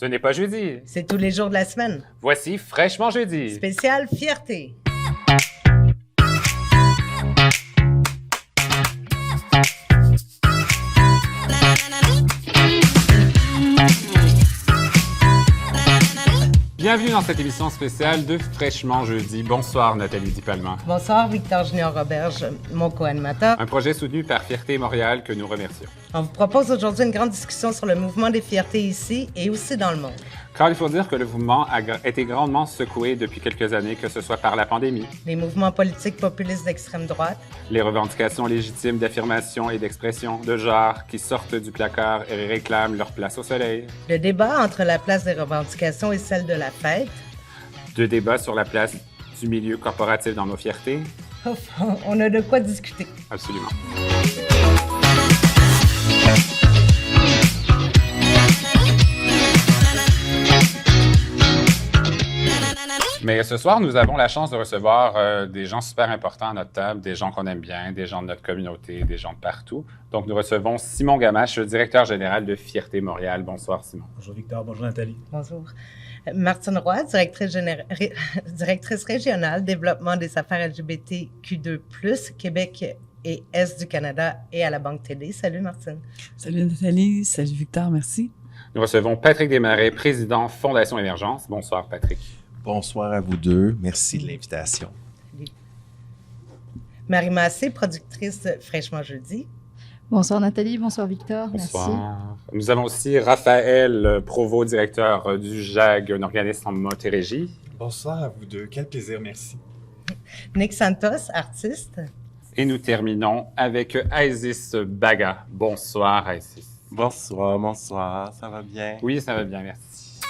Ce n'est pas jeudi. C'est tous les jours de la semaine. Voici Fraîchement Jeudi. Spécial fierté. Bienvenue dans cette émission spéciale de Fraîchement Jeudi. Bonsoir Nathalie Di-Palma. Bonsoir, Victor Junior Roberge, mon co-animateur. Un projet soutenu par Fierté Montréal que nous remercions. On vous propose aujourd'hui une grande discussion sur le mouvement des fiertés ici et aussi dans le monde. Car il faut dire que le mouvement a été grandement secoué depuis quelques années, que ce soit par la pandémie, Les mouvements politiques populistes d'extrême droite, les revendications légitimes d'affirmation et d'expression de genre qui sortent du placard et réclament leur place au soleil, le débat entre la place des revendications et celle de la fête. de débats sur la place du milieu corporatif dans nos fiertés. Ouf, on a de quoi discuter. Absolument. Mais ce soir, nous avons la chance de recevoir des gens super importants à notre table, des gens qu'on aime bien, des gens de notre communauté, des gens de partout. Donc, nous recevons Simon Gamache, directeur général de Fierté Montréal. Bonsoir, Simon. Bonjour Victor, bonjour Nathalie. Bonjour. Martine Roy, directrice régionale développement des affaires LGBTQ2+, Québec et Est du Canada et à la Banque TD. Salut Martine. Salut Nathalie, salut Victor, merci. Nous recevons Patrick Desmarais, président Fondation Émergence. Bonsoir, Patrick. Bonsoir à vous deux. Merci de l'invitation. Marie Massé, productrice de Fraîchement Jeudi. Bonsoir Nathalie, bonsoir Victor, Bonsoir. merci. Nous avons aussi Raphaël Provost, directeur du JAG, un organisme en Montérégie. Bonsoir à vous deux. Quel plaisir, merci. Nick Santos, artiste. Et nous terminons avec Isis Baga. Bonsoir, Isis. Bonsoir, ça va bien? Oui, ça va bien, merci.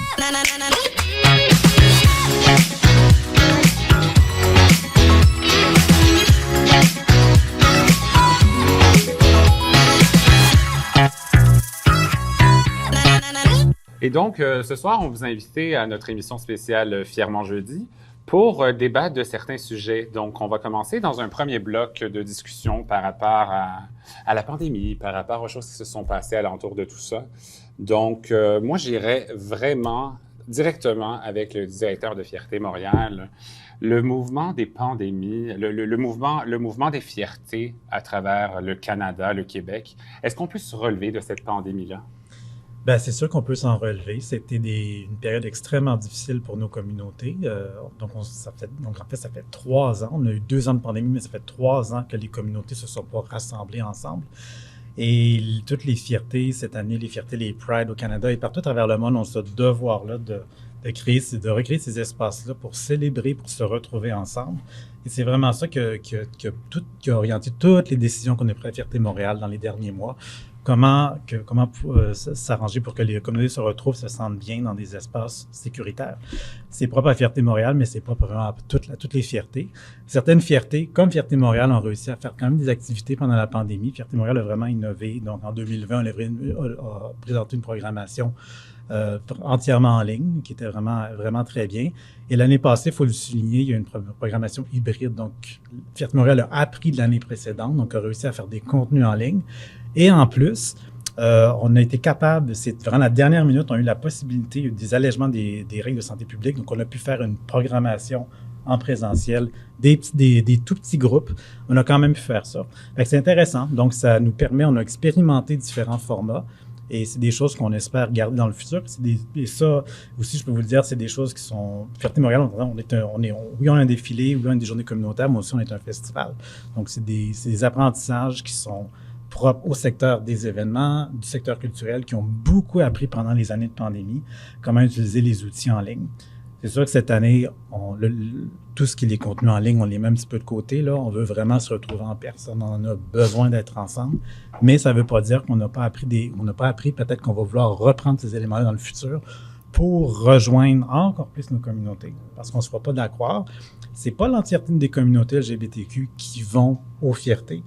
Et donc, ce soir, on vous a invité à notre émission spéciale Fièrement Jeudi pour débattre de certains sujets. Donc, on va commencer dans un premier bloc de discussion par rapport à la pandémie, par rapport aux choses qui se sont passées alentour de tout ça. Donc, moi, j'irais vraiment directement avec le directeur de Fierté Montréal. Le mouvement des pandémies, le mouvement des fiertés à travers le Canada, le Québec, est-ce qu'on peut se relever de cette pandémie-là? Bien, c'est sûr qu'on peut s'en relever. C'était une période extrêmement difficile pour nos communautés. Donc, en fait, ça fait 3 ans. On a eu 2 ans de pandémie, mais ça fait 3 ans que les communautés ne se sont pas rassemblées ensemble. Et toutes les fiertés, cette année, les Pride au Canada et partout à travers le monde ont ce devoir-là de recréer ces espaces-là pour célébrer, pour se retrouver ensemble. Et c'est vraiment ça qui a orienté toutes les décisions qu'on a prises à Fierté Montréal dans les derniers mois. Comment s'arranger pour que les communautés se retrouvent, se sentent bien dans des espaces sécuritaires. C'est propre à Fierté Montréal, mais c'est propre vraiment à toutes les fiertés. Certaines fiertés, comme Fierté Montréal, ont réussi à faire quand même des activités pendant la pandémie. Fierté Montréal a vraiment innové. Donc, en 2020, on a présenté une programmation entièrement en ligne, qui était vraiment, vraiment très bien. Et l'année passée, il faut le souligner, il y a une programmation hybride. Donc, Fierté Montréal a appris de l'année précédente, donc a réussi à faire des contenus en ligne. Et en plus, on a été capable, c'est vraiment la dernière minute, on a eu la possibilité, il y a eu des allègements des règles de santé publique, donc on a pu faire une programmation en présentiel, des tout petits groupes. On a quand même pu faire ça. Fait que c'est intéressant. Donc, ça nous permet, on a expérimenté différents formats. Et c'est des choses qu'on espère garder dans le futur. Et ça, aussi, je peux vous le dire, c'est des choses qui sont... Fierté Montréal, oui, on a un défilé, oui, on a des journées communautaires, mais aussi on est un festival. Donc, c'est des apprentissages qui sont propres au secteur des événements, du secteur culturel, qui ont beaucoup appris pendant les années de pandémie, comment utiliser les outils en ligne. C'est sûr que cette année, tout ce qui est les contenus en ligne, on les met un petit peu de côté. Là. On veut vraiment se retrouver en personne. On a besoin d'être ensemble. Mais ça ne veut pas dire qu'on n'a pas appris. Peut-être qu'on va vouloir reprendre ces éléments-là dans le futur pour rejoindre encore plus nos communautés. Parce qu'on ne se fera pas de la croire. Ce n'est pas l'entièreté des communautés LGBTQ qui vont aux fiertés.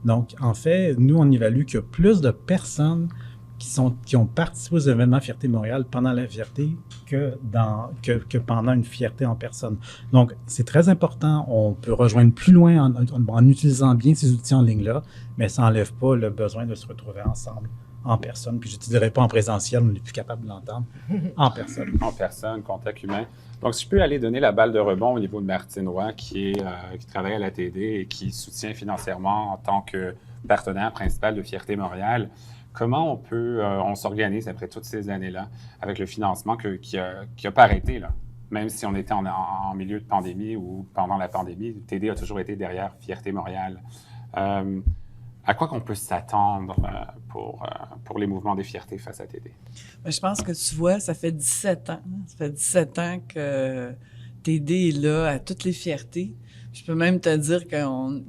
Donc, en fait, nous, on évalue qu'il y a plus de personnes qui ont participé aux événements Fierté Montréal pendant la fierté que pendant une fierté en personne. Donc, c'est très important. On peut rejoindre plus loin en utilisant bien ces outils en ligne-là, mais ça n'enlève pas le besoin de se retrouver ensemble en personne. Puis je ne te dirais pas en présentiel, on n'est plus capable de l'entendre en personne. En personne, contact humain. Donc, si je peux aller donner la balle de rebond au niveau de Martine Roy, qui travaille à la TD et qui soutient financièrement en tant que partenaire principal de Fierté Montréal, comment on s'organise après toutes ces années-là avec le financement qui n'a pas arrêté, là? Même si on était en milieu de pandémie ou pendant la pandémie, TD a toujours été derrière Fierté Montréal. À quoi qu'on peut s'attendre pour les mouvements des fiertés face à TD? Ben, je pense que tu vois, ça fait 17 ans. Ça fait 17 ans que TD est là à toutes les fiertés. Je peux même te dire qu'il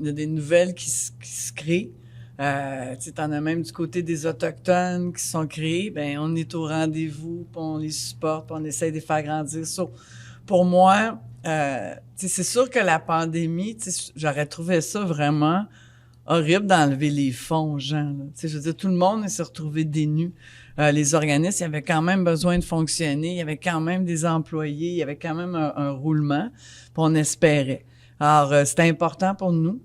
y a des nouvelles qui se créent. Tu en as même du côté des Autochtones qui sont créés. Ben, on est au rendez-vous, puis on les supporte, puis on essaie de les faire grandir. So, pour moi, c'est sûr que la pandémie, j'aurais trouvé ça vraiment horrible d'enlever les fonds aux gens. Là. Je veux dire, tout le monde s'est retrouvé dénu. Les organismes, il y avait quand même besoin de fonctionner, il y avait quand même des employés, il y avait quand même un roulement, puis on espérait. Alors, c'était important pour nous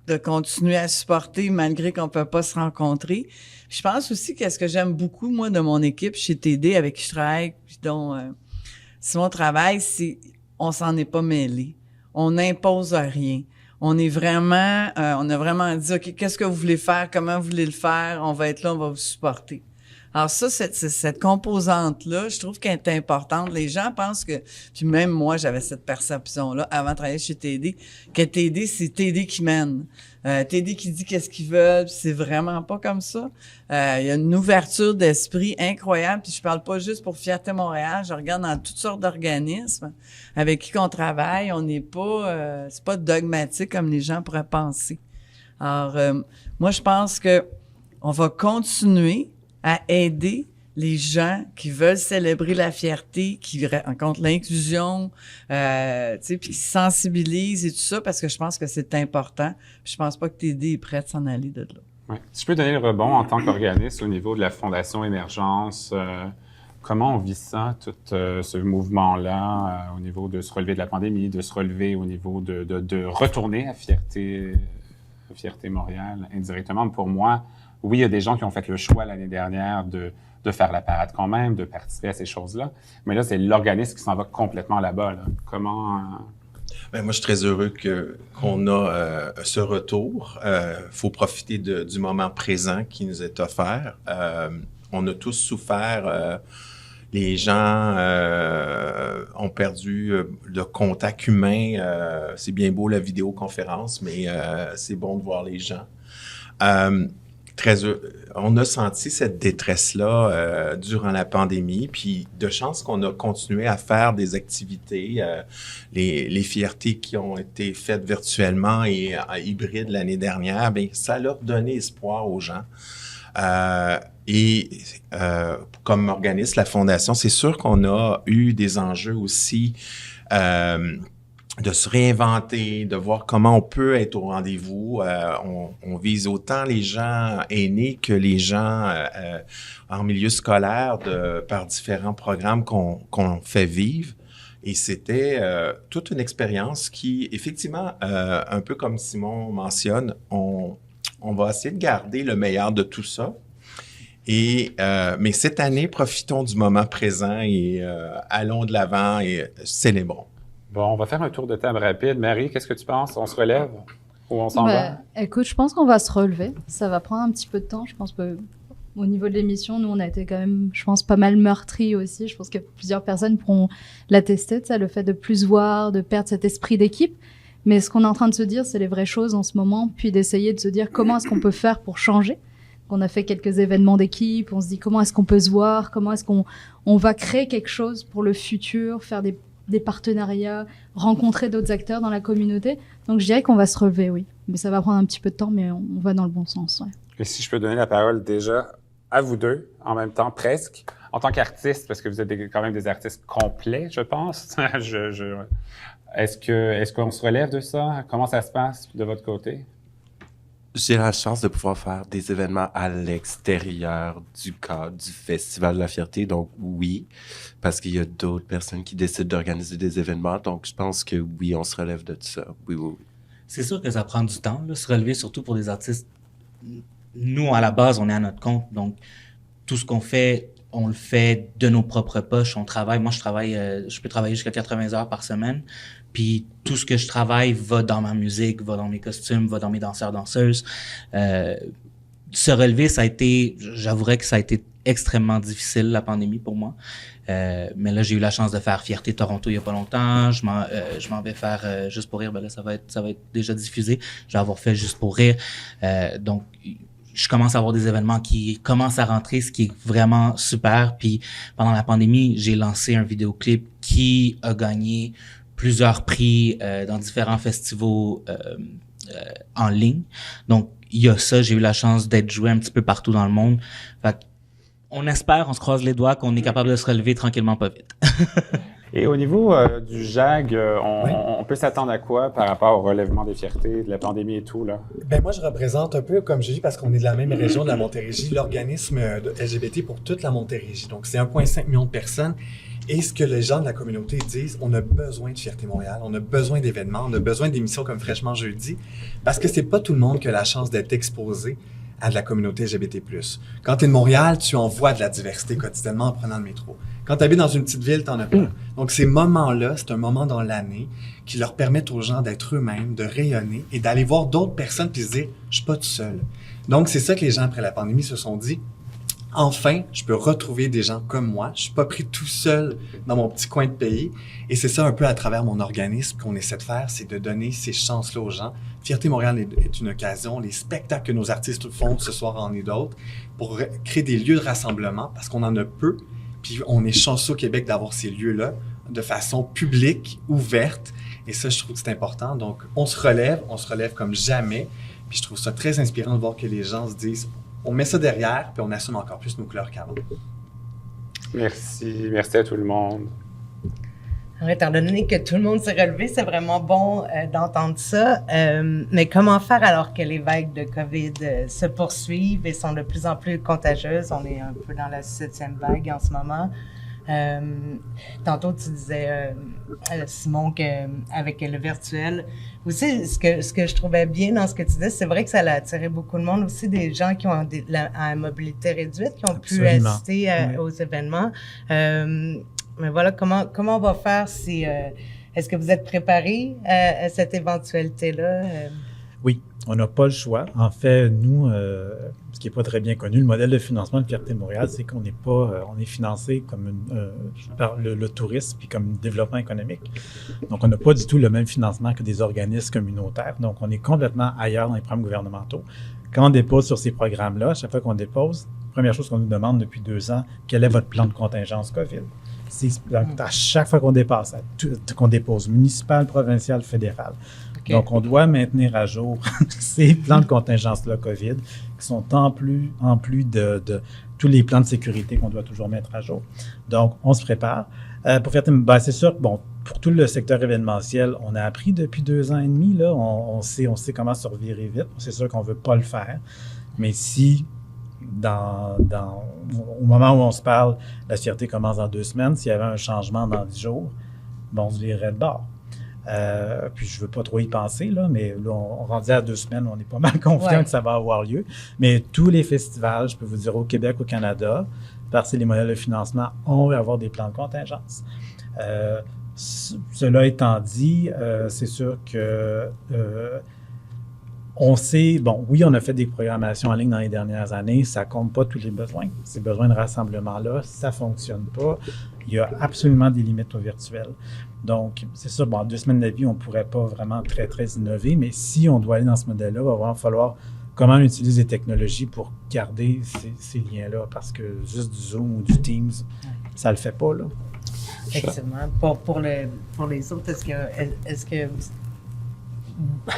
de continuer à supporter malgré qu'on ne peut pas se rencontrer. Puis je pense aussi que ce que j'aime beaucoup, moi, de mon équipe chez TD, avec qui je travaille, puis dont Simon travaille, c'est on s'en est pas mêlé. On n'impose rien. On est vraiment, on a vraiment dit, OK, qu'est-ce que vous voulez faire? Comment vous voulez le faire? On va être là, on va vous supporter. Alors ça, cette composante-là, je trouve qu'elle est importante. Les gens pensent que, puis même moi, j'avais cette perception-là avant de travailler chez TD, que TD, c'est TD qui mène. TD qui dit qu'est-ce qu'ils veulent, c'est vraiment pas comme ça. Il y a une ouverture d'esprit incroyable, puis je parle pas juste pour Fierté Montréal, je regarde dans toutes sortes d'organismes avec qui on travaille, on n'est pas, c'est pas dogmatique comme les gens pourraient penser. Alors, moi, je pense que on va continuer à aider les gens qui veulent célébrer la fierté, qui rencontrent l'inclusion, puis qui se sensibilisent et tout ça, parce que je pense que c'est important. Je pense pas que TD est prêt de s'en aller de là. Ouais. Si je peux donner le rebond en tant qu'organisme au niveau de la Fondation Émergence, comment on vit ça, tout ce mouvement-là, au niveau de se relever de la pandémie, de se relever au niveau de retourner à Fierté Montréal indirectement? Pour moi, oui, il y a des gens qui ont fait le choix l'année dernière de faire la parade quand même, de participer à ces choses-là. Mais là, c'est l'organisme qui s'en va complètement là-bas. Là. Comment... Ben, moi, je suis très heureux qu'on a ce retour. Faut profiter du moment présent qui nous est offert. On a tous souffert. Les gens ont perdu le contact humain. C'est bien beau la vidéoconférence, mais c'est bon de voir les gens. On a senti cette détresse-là durant la pandémie, puis de chance qu'on a continué à faire des activités, les fiertés qui ont été faites virtuellement et hybrides l'année dernière, bien, ça leur donné espoir aux gens. Comme organisme, la Fondation, c'est sûr qu'on a eu des enjeux aussi de se réinventer, de voir comment on peut être au rendez-vous. On vise autant les gens aînés que les gens en milieu scolaire par différents programmes qu'on fait vivre. Et c'était toute une expérience qui, effectivement, un peu comme Simon mentionne, on va essayer de garder le meilleur de tout ça. Mais cette année, profitons du moment présent et allons de l'avant et célébrons. Bon, on va faire un tour de table rapide. Marie, qu'est-ce que tu penses? On se relève ou on s'en va? Écoute, je pense qu'on va se relever. Ça va prendre un petit peu de temps. Je pense qu'au niveau de l'émission, nous, on a été quand même, je pense, pas mal meurtris aussi. Je pense que plusieurs personnes pourront l'attester, ça, le fait de plus voir, de perdre cet esprit d'équipe. Mais ce qu'on est en train de se dire, c'est les vraies choses en ce moment, puis d'essayer de se dire comment est-ce qu'on peut faire pour changer. On a fait quelques événements d'équipe, on se dit comment est-ce qu'on peut se voir, comment est-ce qu'on va créer quelque chose pour le futur, faire des partenariats, rencontrer d'autres acteurs dans la communauté. Donc, je dirais qu'on va se relever, oui. Mais ça va prendre un petit peu de temps, mais on va dans le bon sens, ouais. Et si je peux donner la parole déjà à vous deux, en même temps, presque, en tant qu'artiste, parce que vous êtes quand même des artistes complets, je pense. Est-ce qu'on se relève de ça? Comment ça se passe de votre côté? J'ai la chance de pouvoir faire des événements à l'extérieur du cadre du Festival de la Fierté. Donc, oui, parce qu'il y a d'autres personnes qui décident d'organiser des événements. Donc, je pense que oui, on se relève de tout ça. Oui, oui, oui. C'est sûr que ça prend du temps, là, se relever, surtout pour des artistes. Nous, à la base, on est à notre compte. Donc, tout ce qu'on fait, on le fait de nos propres poches. On travaille. Moi, je peux travailler jusqu'à 80 heures par semaine. Puis tout ce que je travaille va dans ma musique, va dans mes costumes, va dans mes danseurs-danseuses. Se relever, j'avouerais que ça a été extrêmement difficile, la pandémie, pour moi. Mais là, j'ai eu la chance de faire Fierté Toronto il y a pas longtemps. Je m'en vais faire Juste pour rire. Ben là, ça va être déjà diffusé. Je vais avoir fait Juste pour rire. Donc, je commence à avoir des événements qui commencent à rentrer, ce qui est vraiment super. Puis, pendant la pandémie, j'ai lancé un vidéoclip qui a gagné plusieurs prix dans différents festivals en ligne. Donc, il y a ça. J'ai eu la chance d'être joué un petit peu partout dans le monde. Fait on espère, on se croise les doigts, qu'on est capable de se relever tranquillement, pas vite. Et au niveau du JAG, on peut s'attendre à quoi par rapport au relèvement des fiertés, de la pandémie et tout, là? Ben moi, je représente un peu, comme j'ai dit, parce qu'on est de la même région de la Montérégie, l'organisme de LGBT pour toute la Montérégie. Donc, c'est 1,5 million de personnes. Et ce que les gens de la communauté disent, on a besoin de Fierté Montréal, on a besoin d'événements, on a besoin d'émissions comme Fraîchement Jeudi, parce que c'est pas tout le monde qui a la chance d'être exposé à de la communauté LGBT+. Quand tu es de Montréal, tu en vois de la diversité quotidiennement en prenant le métro. Quand tu habites dans une petite ville, tu en as pas. Donc, ces moments-là, c'est un moment dans l'année qui leur permettent aux gens d'être eux-mêmes, de rayonner et d'aller voir d'autres personnes puis se dire « je suis pas tout seul ». Donc, c'est ça que les gens, après la pandémie, se sont dit « enfin, je peux retrouver des gens comme moi. Je suis pas pris tout seul dans mon petit coin de pays. » Et c'est ça un peu à travers mon organisme qu'on essaie de faire, c'est de donner ces chances-là aux gens. Fierté Montréal est une occasion. Les spectacles que nos artistes font ce soir en est d'autres pour créer des lieux de rassemblement parce qu'on en a peu. Puis on est chanceux au Québec d'avoir ces lieux-là de façon publique, ouverte. Et ça, je trouve que c'est important. Donc, on se relève comme jamais. Puis je trouve ça très inspirant de voir que les gens se disent on met ça derrière, puis on assume encore plus nos couleurs qu'avant. Merci à tout le monde. Alors, étant donné que tout le monde s'est relevé, c'est vraiment bon d'entendre ça. Mais comment faire alors que les vagues de COVID se poursuivent et sont de plus en plus contagieuses? On est un peu dans la 7e vague en ce moment. Tantôt, tu disais, Simon, qu'avec le virtuel, aussi, ce que je trouvais bien dans ce que tu disais, c'est vrai que ça a attiré beaucoup de monde, aussi des gens qui ont à mobilité réduite, qui ont pu assister aux événements. Mais voilà, comment on va faire si... est-ce que vous êtes préparés à cette éventualité-là? Oui, on n'a pas le choix. En fait, nous, ce qui n'est pas très bien connu, le modèle de financement de Fierté Montréal, c'est qu'on n'est pas, on est financé comme par le tourisme puis comme développement économique. Donc, on n'a pas du tout le même financement que des organismes communautaires. Donc, on est complètement ailleurs dans les programmes gouvernementaux. Quand on dépose sur ces programmes-là, à chaque fois qu'on dépose, première chose qu'on nous demande depuis 2 ans, quel est votre plan de contingence COVID? À chaque fois qu'on dépasse, qu'on dépose municipal, provincial, fédéral. Okay. Donc, on doit maintenir à jour ces plans de contingence-là COVID qui sont en plus de tous les plans de sécurité qu'on doit toujours mettre à jour. Donc, on se prépare. Pour faire, c'est sûr que, bon, pour tout le secteur événementiel, on a appris depuis 2 ans et demi, là, on sait comment se revirer vite. C'est sûr qu'on ne veut pas le faire. Mais si, au moment où on se parle, la fierté commence dans 2 semaines, s'il y avait un changement dans 10 jours, on se virerait de bord. Puis je veux pas trop y penser, là, mais là, on rendait à 2 semaines, on est pas mal confiant que ça va avoir lieu. Mais tous les festivals, je peux vous dire au Québec, au Canada, parce que les modèles de financement ont avoir des plans de contingence. Cela étant dit, c'est sûr que on sait, bon, oui, on a fait des programmations en ligne dans les dernières années, ça compte pas tous les besoins. Ces besoins de rassemblement-là, ça fonctionne pas. Il y a absolument des limites au virtuel. Donc, c'est ça, bon, en 2 semaines de vie, on ne pourrait pas vraiment très, très innover, mais si on doit aller dans ce modèle-là, il va vraiment falloir comment on utilise les technologies pour garder ces liens-là, parce que juste du Zoom ou du Teams, ça le fait pas, là. Effectivement. Pour les autres,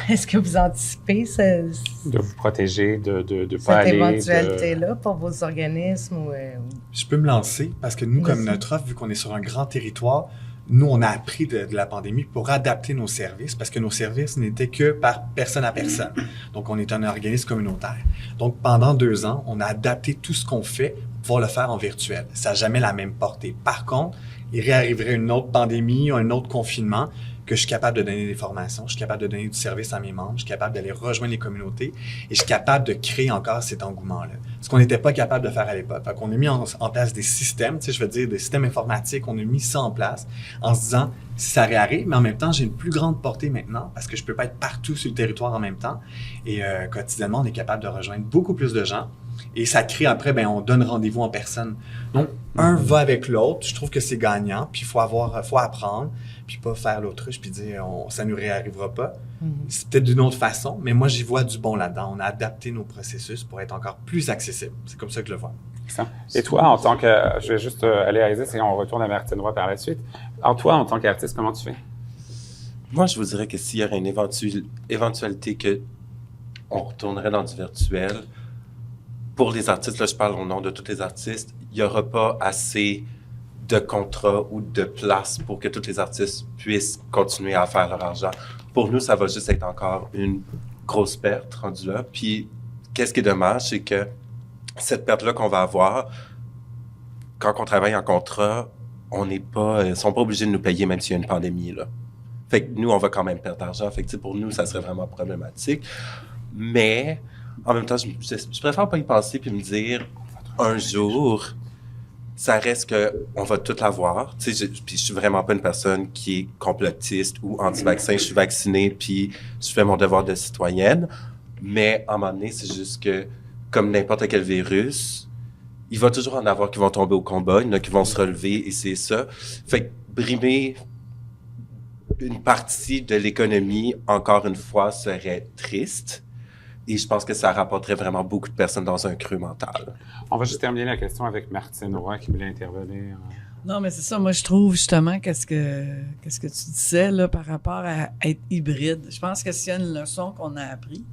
est-ce que vous anticipez de vous protéger, de pas aller... Cette éventualité-là pour vos organismes? Je peux me lancer, parce que nous, comme notre offre, vu qu'on est sur un grand territoire, nous, on a appris de la pandémie pour adapter nos services, parce que nos services n'étaient que par personne à personne. Donc, on est un organisme communautaire. Donc, pendant 2 ans, on a adapté tout ce qu'on fait pour pouvoir le faire en virtuel. Ça n'a jamais la même portée. Par contre, il réarriverait une autre pandémie ou un autre confinement, que je suis capable de donner des formations, je suis capable de donner du service à mes membres, je suis capable d'aller rejoindre les communautés et je suis capable de créer encore cet engouement-là. Ce qu'on n'était pas capable de faire à l'époque. Fait qu'on a mis en place des systèmes, tu sais, je veux dire, des systèmes informatiques, on a mis ça en place en se disant, si ça réarrive, mais en même temps, j'ai une plus grande portée maintenant parce que je peux pas être partout sur le territoire en même temps. Et quotidiennement, on est capable de rejoindre beaucoup plus de gens. Et ça crée après, ben on donne rendez-vous en personne. Donc, un va avec l'autre. Je trouve que c'est gagnant. Puis, faut apprendre. Puis, pas faire l'autruche puis dire, ça nous réarrivera pas. C'est peut-être d'une autre façon, mais moi, j'y vois du bon là-dedans. On a adapté nos processus pour être encore plus accessibles. C'est comme ça que je le vois. Et toi, en tant que... Je vais juste aller à Isis et on retourne à Martine Roy par la suite. Alors, toi, en tant qu'artiste, comment tu fais? Moi, je vous dirais que s'il y aurait une éventualité que on retournerait dans du virtuel, pour les artistes, là, je parle au nom de tous les artistes, il n'y aura pas assez de contrats ou de place pour que tous les artistes puissent continuer à faire leur argent. Pour nous, ça va juste être encore une grosse perte rendue là. Puis, qu'est-ce qui est dommage, c'est que cette perte-là qu'on va avoir, quand on travaille en contrat, ils sont pas obligés de nous payer même s'il y a une pandémie, là. Fait que nous, on va quand même perdre d'argent. Fait que, pour nous, ça serait vraiment problématique. Mais, en même temps, je préfère pas y penser puis me dire, un jour, ça reste qu'on va tout l'avoir. Puis je suis vraiment pas une personne qui est complotiste ou anti-vaccin. Je suis vaccinée puis je fais mon devoir de citoyenne. Mais, à un moment donné, c'est juste que, comme n'importe quel virus, il va toujours en avoir qui vont tomber au combat, il y en a qui vont se relever et c'est ça. Fait que brimer une partie de l'économie, encore une fois, serait triste. Et je pense que ça rapporterait vraiment beaucoup de personnes dans un creux mental. On va juste terminer la question avec Martine Roy qui voulait intervenir. Non, mais c'est ça. Moi, je trouve justement qu'est-ce que tu disais là, par rapport à être hybride. Je pense que s'il y a une leçon qu'on a appris,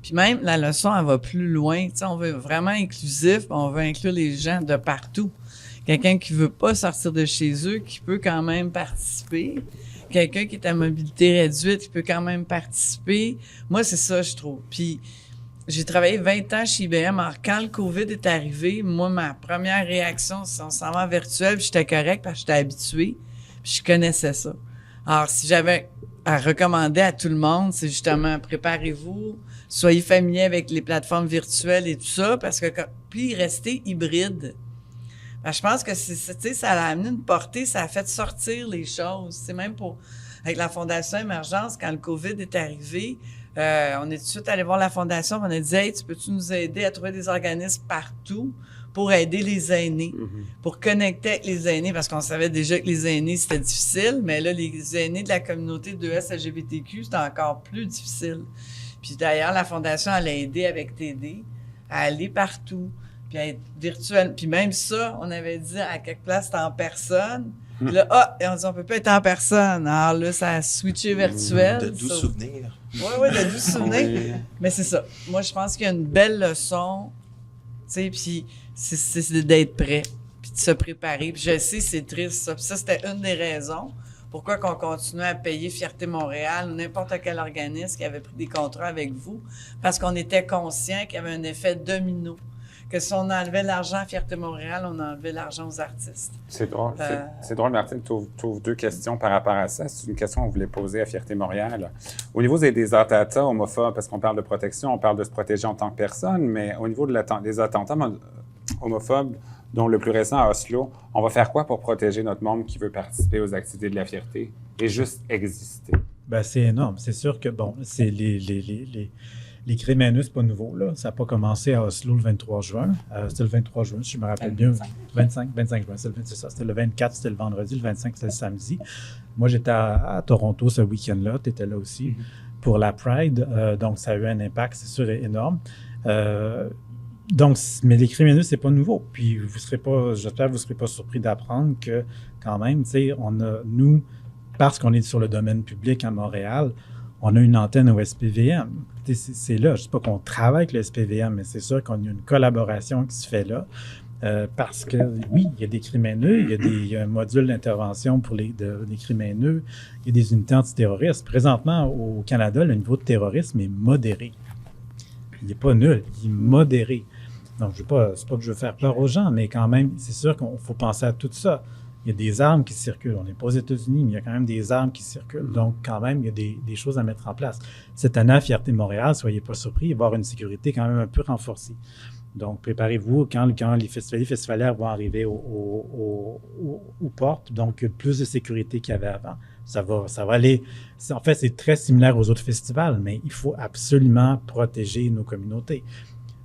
puis même la leçon, elle va plus loin. Tu sais, on veut vraiment inclusif, on veut inclure les gens de partout. Quelqu'un qui veut pas sortir de chez eux, qui peut quand même participer. Quelqu'un qui est à mobilité réduite, qui peut quand même participer. Moi, c'est ça, je trouve. Puis, j'ai travaillé 20 ans chez IBM. Alors, quand le COVID est arrivé, moi, ma première réaction, c'est on s'en va en virtuel, puis j'étais correct parce que j'étais habituée, puis je connaissais ça. Alors, si j'avais à recommander à tout le monde, c'est justement préparez-vous, soyez familiers avec les plateformes virtuelles et tout ça, parce que puis restez hybride. Ben, je pense que ça a amené une portée, ça a fait sortir les choses. C'est même avec la Fondation Émergence, quand le COVID est arrivé, on est tout de suite allé voir la Fondation, on a dit « Hey, peux-tu nous aider à trouver des organismes partout pour aider les aînés, pour connecter avec les aînés, parce qu'on savait déjà que les aînés, c'était difficile, mais là, les aînés de la communauté de LGBTQ, c'était encore plus difficile. Puis d'ailleurs, la Fondation, elle a aidé avec TD à aller partout. Puis à être virtuel. Puis même ça, on avait dit à quelque place, c'était en personne. Puis là, et on dit, on peut pas être en personne. Alors là, ça a switché virtuel. De doux souvenirs. Oui, de doux souvenirs. Mais c'est ça. Moi, je pense qu'il y a une belle leçon, tu sais, puis c'est d'être prêt, puis de se préparer. Puis je sais, c'est triste, ça. Puis ça, c'était une des raisons pourquoi qu'on continuait à payer Fierté Montréal ou n'importe quel organisme qui avait pris des contrats avec vous, parce qu'on était conscient qu'il y avait un effet domino. Que si on enlevait l'argent à Fierté Montréal, on enlevait l'argent aux artistes. C'est drôle. C'est drôle, Martine. Tu ouvres deux questions par rapport à ça. C'est une question qu'on voulait poser à Fierté Montréal. Au niveau des attentats homophobes, parce qu'on parle de protection, on parle de se protéger en tant que personne, mais au niveau des attentats homophobes, dont le plus récent à Oslo, on va faire quoi pour protéger notre monde qui veut participer aux activités de la fierté et juste exister? Ben, c'est énorme. C'est sûr que, bon, c'est les crimes haineux, c'est pas nouveau, là. Ça n'a pas commencé à Oslo le 23 juin. C'était le 23 juin, si je me rappelle bien. 25 juin, c'est ça. C'était le 24, c'était le vendredi. Le 25, c'était le samedi. Moi, j'étais à Toronto ce week-end-là. Tu étais là aussi pour la Pride. Donc, ça a eu un impact, c'est sûr, énorme. Donc, mais les crimes haineux, c'est pas nouveau. Puis, j'espère que vous ne serez pas surpris d'apprendre que, quand même, tu sais, nous, parce qu'on est sur le domaine public à Montréal, on a une antenne au SPVM. C'est là. Je ne dis pas qu'on travaille avec le SPVM, mais c'est sûr qu'on a une collaboration qui se fait là. Parce que, oui, il y a des crimes haineux, il y a un module d'intervention pour des crimes haineux, il y a des unités antiterroristes. Présentement, au Canada, le niveau de terrorisme est modéré. Il n'est pas nul, il est modéré. Donc, c'est pas que je veux faire peur aux gens, mais quand même, c'est sûr qu'il faut penser à tout ça. il y a des armes qui circulent. On n'est pas aux États-Unis, mais il y a quand même des armes qui circulent. Donc, quand même, il y a des choses à mettre en place. Cette année, à Fierté Montréal, soyez pas surpris, il va y avoir une sécurité quand même un peu renforcée. Donc, préparez-vous quand les festivalières vont arriver aux portes. Donc, plus de sécurité qu'il y avait avant. Ça va aller. En fait, c'est très similaire aux autres festivals, mais il faut absolument protéger nos communautés.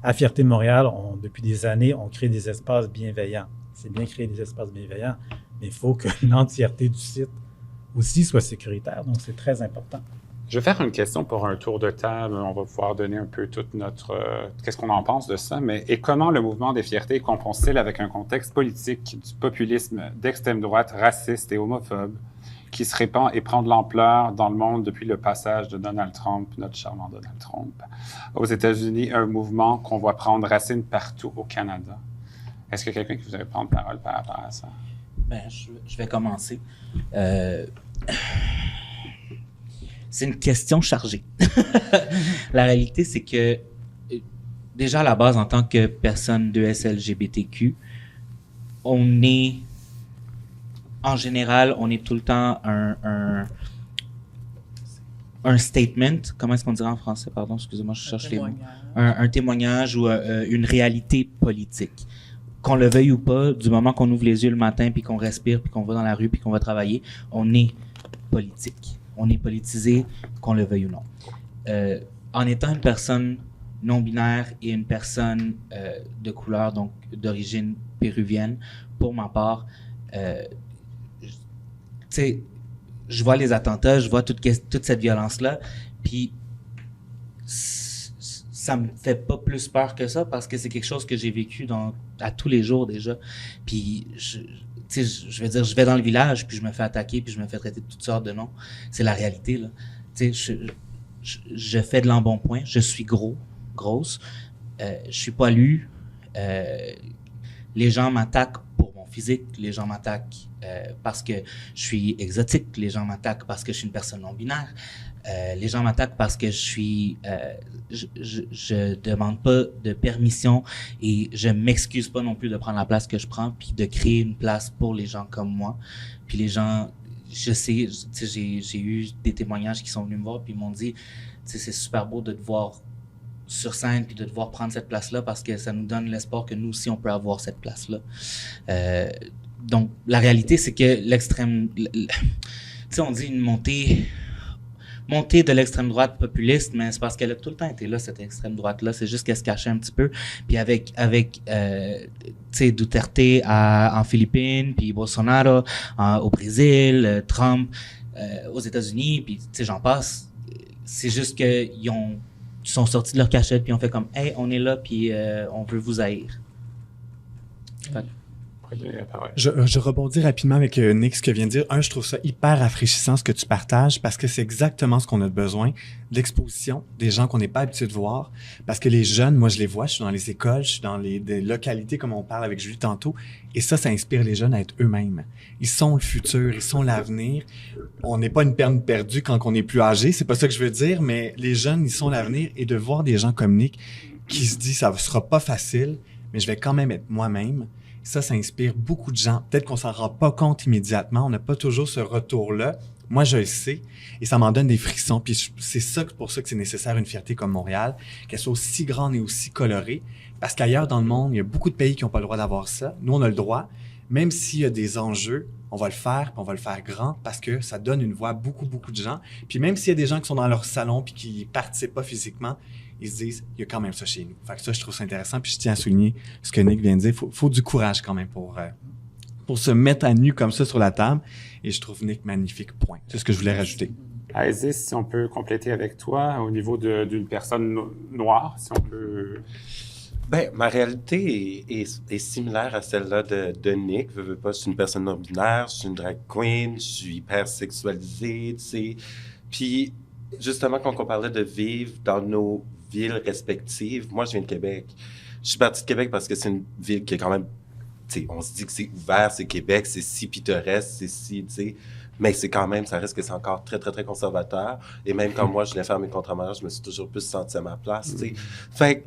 À Fierté Montréal, depuis des années, on crée des espaces bienveillants. C'est bien créer des espaces bienveillants, mais il faut que l'entièreté du site aussi soit sécuritaire. Donc, c'est très important. Je vais faire une question pour un tour de table. On va pouvoir donner un peu toute notre... qu'est-ce qu'on en pense de ça, et comment le mouvement des fiertés compense-t-il avec un contexte politique du populisme d'extrême droite, raciste et homophobe qui se répand et prend de l'ampleur dans le monde depuis le passage de Donald Trump, notre charmant Donald Trump, aux États-Unis, un mouvement qu'on voit prendre racine partout au Canada. Est-ce qu'il y a quelqu'un qui voudrait prendre parole par rapport à ça? Ben, je vais commencer. C'est une question chargée. La réalité, c'est que déjà à la base, en tant que personne de SLGBTQ, en général, on est tout le temps un statement. Comment est-ce qu'on dirait en français? Pardon, excusez-moi, je cherche les mots. Un témoignage ou une réalité politique. Qu'on le veuille ou pas, du moment qu'on ouvre les yeux le matin, puis qu'on respire, puis qu'on va dans la rue, puis qu'on va travailler, on est politique. On est politisé, qu'on le veuille ou non. En étant une personne non-binaire et une personne de couleur, donc d'origine péruvienne, pour ma part, tu sais, je vois les attentats, je vois toute cette violence-là, puis ça me fait pas plus peur que ça parce que c'est quelque chose que j'ai vécu à tous les jours déjà. Puis je veux dire, je vais dans le village puis je me fais attaquer puis je me fais traiter de toutes sortes de noms. C'est la réalité là. Tu sais, je fais de l'embonpoint, je suis grosse, je suis poilu. Les gens m'attaquent pour mon physique, les gens m'attaquent parce que je suis exotique, les gens m'attaquent parce que je suis une personne non binaire. Les gens m'attaquent parce que je demande pas de permission et je m'excuse pas non plus de prendre la place que je prends puis de créer une place pour les gens comme moi. Puis les gens, je sais, j'ai eu des témoignages qui sont venus me voir puis ils m'ont dit, c'est super beau de te voir sur scène puis de devoir prendre cette place-là parce que ça nous donne l'espoir que nous aussi on peut avoir cette place-là. Donc la réalité c'est que l'extrême, tu sais on dit une montée de l'extrême droite populiste, mais c'est parce qu'elle a tout le temps été là, cette extrême droite-là. C'est juste qu'elle se cachait un petit peu. Puis avec tu sais, Duterte en Philippines, puis Bolsonaro au Brésil, Trump aux États-Unis, puis tu sais, j'en passe. C'est juste qu'ils sont sortis de leur cachette, puis ont fait comme « Hey, on est là, puis on veut vous haïr. » Je rebondis rapidement avec Nick, ce que vient de dire. Je trouve ça hyper rafraîchissant ce que tu partages parce que c'est exactement ce qu'on a besoin, l'exposition des gens qu'on n'est pas habitué de voir. Parce que les jeunes, moi je les vois, je suis dans les écoles, je suis dans des localités comme on parle avec Julie tantôt, et ça inspire les jeunes à être eux-mêmes. Ils sont le futur, ils sont l'avenir. On n'est pas une peine perdue quand on est plus âgé, c'est pas ça que je veux dire, mais les jeunes, ils sont l'avenir, et de voir des gens comme Nick qui se dit ça sera pas facile, mais je vais quand même être moi-même. Ça inspire beaucoup de gens. Peut-être qu'on s'en rend pas compte immédiatement. On n'a pas toujours ce retour-là. Moi, je le sais. Et ça m'en donne des frissons. Puis c'est pour ça que c'est nécessaire une fierté comme Montréal, qu'elle soit aussi grande et aussi colorée. Parce qu'ailleurs dans le monde, il y a beaucoup de pays qui n'ont pas le droit d'avoir ça. Nous, on a le droit. Même s'il y a des enjeux, on va le faire, puis on va le faire grand parce que ça donne une voix à beaucoup, beaucoup de gens. Puis même s'il y a des gens qui sont dans leur salon puis qui participent pas physiquement, ils se disent, il y a quand même ça chez nous. Fait que ça, je trouve ça intéressant. Puis je tiens à souligner ce que Nick vient de dire. Faut du courage quand même pour se mettre à nu comme ça sur la table. Et je trouve Nick magnifique, point. C'est ce que je voulais rajouter. Isis, si on peut compléter avec toi au niveau d'une personne noire, si on peut... Ben, ma réalité est similaire à celle-là de Nick. Je veux pas, je suis une personne non-binaire, je suis une drag queen, je suis hyper sexualisée, tu sais. Puis, justement, quand on parlait de vivre dans nos villes respectives, moi, je viens de Québec. Je suis parti de Québec parce que c'est une ville qui est quand même, tu sais, on se dit que c'est ouvert, c'est Québec, c'est si pittoresque, c'est si, tu sais, mais c'est quand même, ça reste que c'est encore très, très, très conservateur. Et même quand moi, je venais faire mes contre-mariages, je me suis toujours plus senti à ma place, tu sais. Fait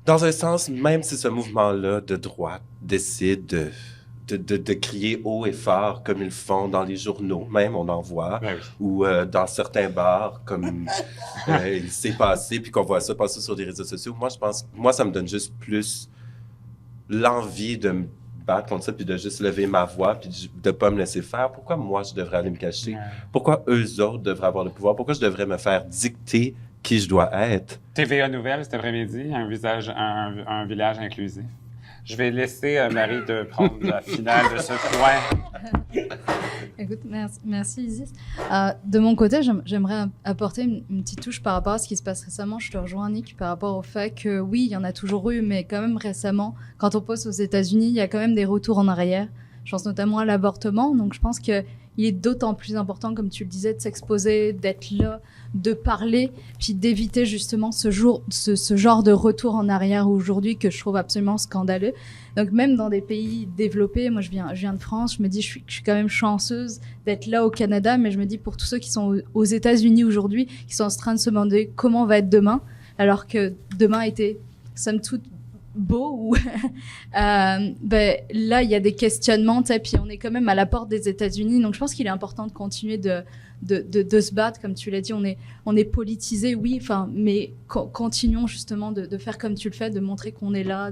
dans un sens, même si ce mouvement-là de droite décide de crier haut et fort comme ils le font dans les journaux, même on en voit, Ben oui. ou dans certains bars, comme il s'est passé, puis qu'on voit ça passer sur les réseaux sociaux. Moi, ça me donne juste plus l'envie de me battre contre ça, puis de juste lever ma voix, puis de pas me laisser faire. Pourquoi moi, je devrais aller me cacher? Ouais. Pourquoi eux autres devraient avoir le pouvoir? Pourquoi je devrais me faire dicter qui je dois être? TVA Nouvelle cet après-midi, un village inclusif. Je vais laisser Marie de prendre la finale de ce point. Écoute, merci Isis. De mon côté, j'aimerais apporter une petite touche par rapport à ce qui se passe récemment. Je te rejoins, Nick, par rapport au fait que oui, il y en a toujours eu, mais quand même récemment, quand on passe aux États-Unis, il y a quand même des retours en arrière. Je pense notamment à l'avortement. Donc, je pense qu'il est d'autant plus important, comme tu le disais, de s'exposer, d'être là, de parler, puis d'éviter justement ce genre de retour en arrière aujourd'hui que je trouve absolument scandaleux. Donc, même dans des pays développés, moi, je viens de France, je me dis, je suis quand même chanceuse d'être là au Canada, mais je me dis, pour tous ceux qui sont aux États-Unis aujourd'hui, qui sont en train de se demander comment va être demain, alors que demain était, somme toute, beau ou ben là il y a des questionnements, puis on est quand même à la porte des États-Unis, donc je pense qu'il est important de continuer de se battre, comme tu l'as dit, on est politisé, oui, mais continuons justement de faire comme tu le fais, de montrer qu'on est là,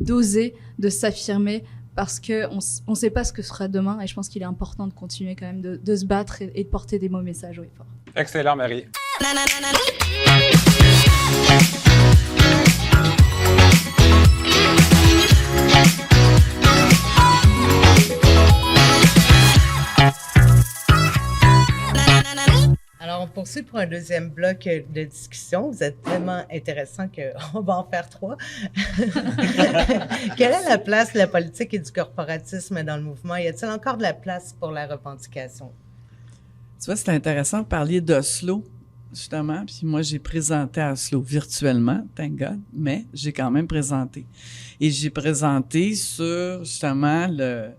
d'oser, de s'affirmer, parce que on sait pas ce que sera demain, et je pense qu'il est important de continuer quand même de se battre et de porter des mots messages, oui, fort. Excellent, Marie. Alors, on poursuit pour un deuxième bloc de discussion. Vous êtes tellement intéressant qu'on va en faire 3. Quelle est la place de la politique et du corporatisme dans le mouvement? Y a-t-il encore de la place pour la revendication? Tu vois, c'est intéressant de parler d'Oslo, justement. Puis moi, j'ai présenté à Oslo virtuellement, thank God, mais j'ai quand même présenté. Et j'ai présenté sur, justement, le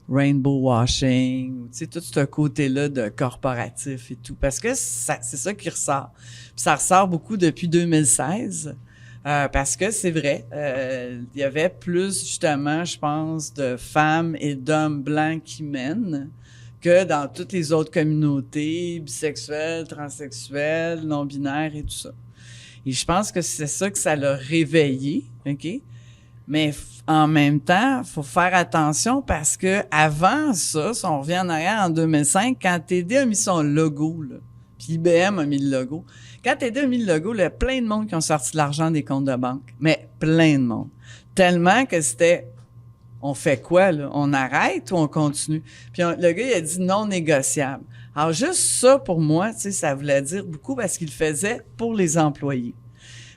rainbow washing, tu sais, tout ce côté-là de corporatif et tout. Parce que c'est ça qui ressort. Puis ça ressort beaucoup depuis 2016. Parce que c'est vrai, il y avait plus, justement, je pense, de femmes et d'hommes blancs qui mènent que dans toutes les autres communautés, bisexuelles, transsexuelles, non-binaires et tout ça. Et je pense que c'est ça que ça l'a réveillé, OK? Mais en même temps, faut faire attention parce que avant ça, si on revient en arrière en 2005, quand TD a mis son logo, là, puis IBM a mis le logo, quand TD a mis le logo, il y a plein de monde qui ont sorti de l'argent des comptes de banque. Mais plein de monde. Tellement que c'était... On fait quoi, là? On arrête ou on continue? Puis le gars, il a dit non négociable. Alors, juste ça, pour moi, tu sais, ça voulait dire beaucoup parce qu'il le faisait pour les employés.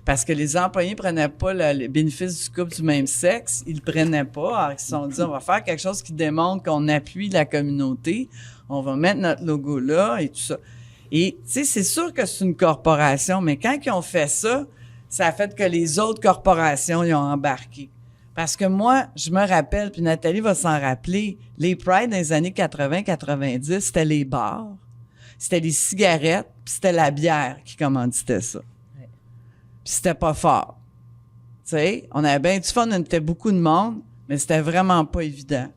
Parce que les employés prenaient pas le bénéfice du couple du même sexe, ils le prenaient pas. Alors, ils se sont dit, on va faire quelque chose qui démontre qu'on appuie la communauté, on va mettre notre logo là et tout ça. Et, tu sais, c'est sûr que c'est une corporation, mais quand ils ont fait ça, ça a fait que les autres corporations y ont embarqué. Parce que moi, je me rappelle, puis Nathalie va s'en rappeler, les Pride dans les années 80-90, c'était les bars, c'était les cigarettes, puis c'était la bière qui commanditait ça. Ouais. Puis c'était pas fort. Tu sais, on avait bien du fun, on était beaucoup de monde, mais c'était vraiment pas évident.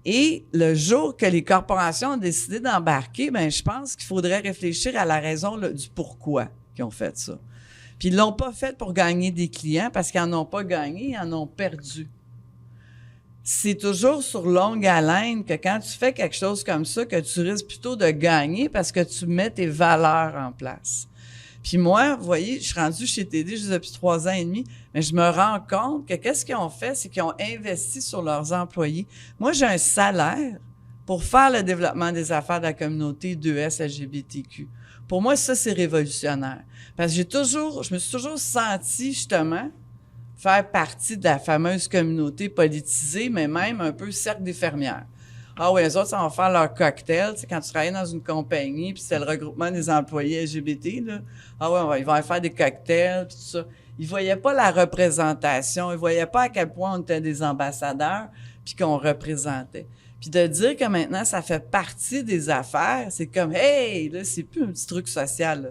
Et le jour que les corporations ont décidé d'embarquer, ben je pense qu'il faudrait réfléchir à la raison là, du pourquoi qu'ils ont fait ça. Puis ils l'ont pas fait pour gagner des clients parce qu'ils en ont pas gagné, ils en ont perdu. C'est toujours sur longue haleine que quand tu fais quelque chose comme ça, que tu risques plutôt de gagner parce que tu mets tes valeurs en place. Puis moi, vous voyez, je suis rendue chez TD juste depuis 3 ans et demi, mais je me rends compte que qu'est-ce qu'ils ont fait, c'est qu'ils ont investi sur leurs employés. Moi, j'ai un salaire pour faire le développement des affaires de la communauté 2S LGBTQ. Pour moi, ça, c'est révolutionnaire. Parce que je me suis toujours sentie, justement, faire partie de la fameuse communauté politisée, mais même un peu cercle des fermières. Ah oui, les autres, ça va faire leur cocktail. Tu sais, quand tu travailles dans une compagnie, puis c'est le regroupement des employés LGBT, là. Ah oui, ils vont faire des cocktails, puis tout ça. Ils voyaient pas la représentation. Ils voyaient pas à quel point on était des ambassadeurs, puis qu'on représentait. Puis de dire que maintenant, ça fait partie des affaires, c'est comme, hey, là, c'est plus un petit truc social, là.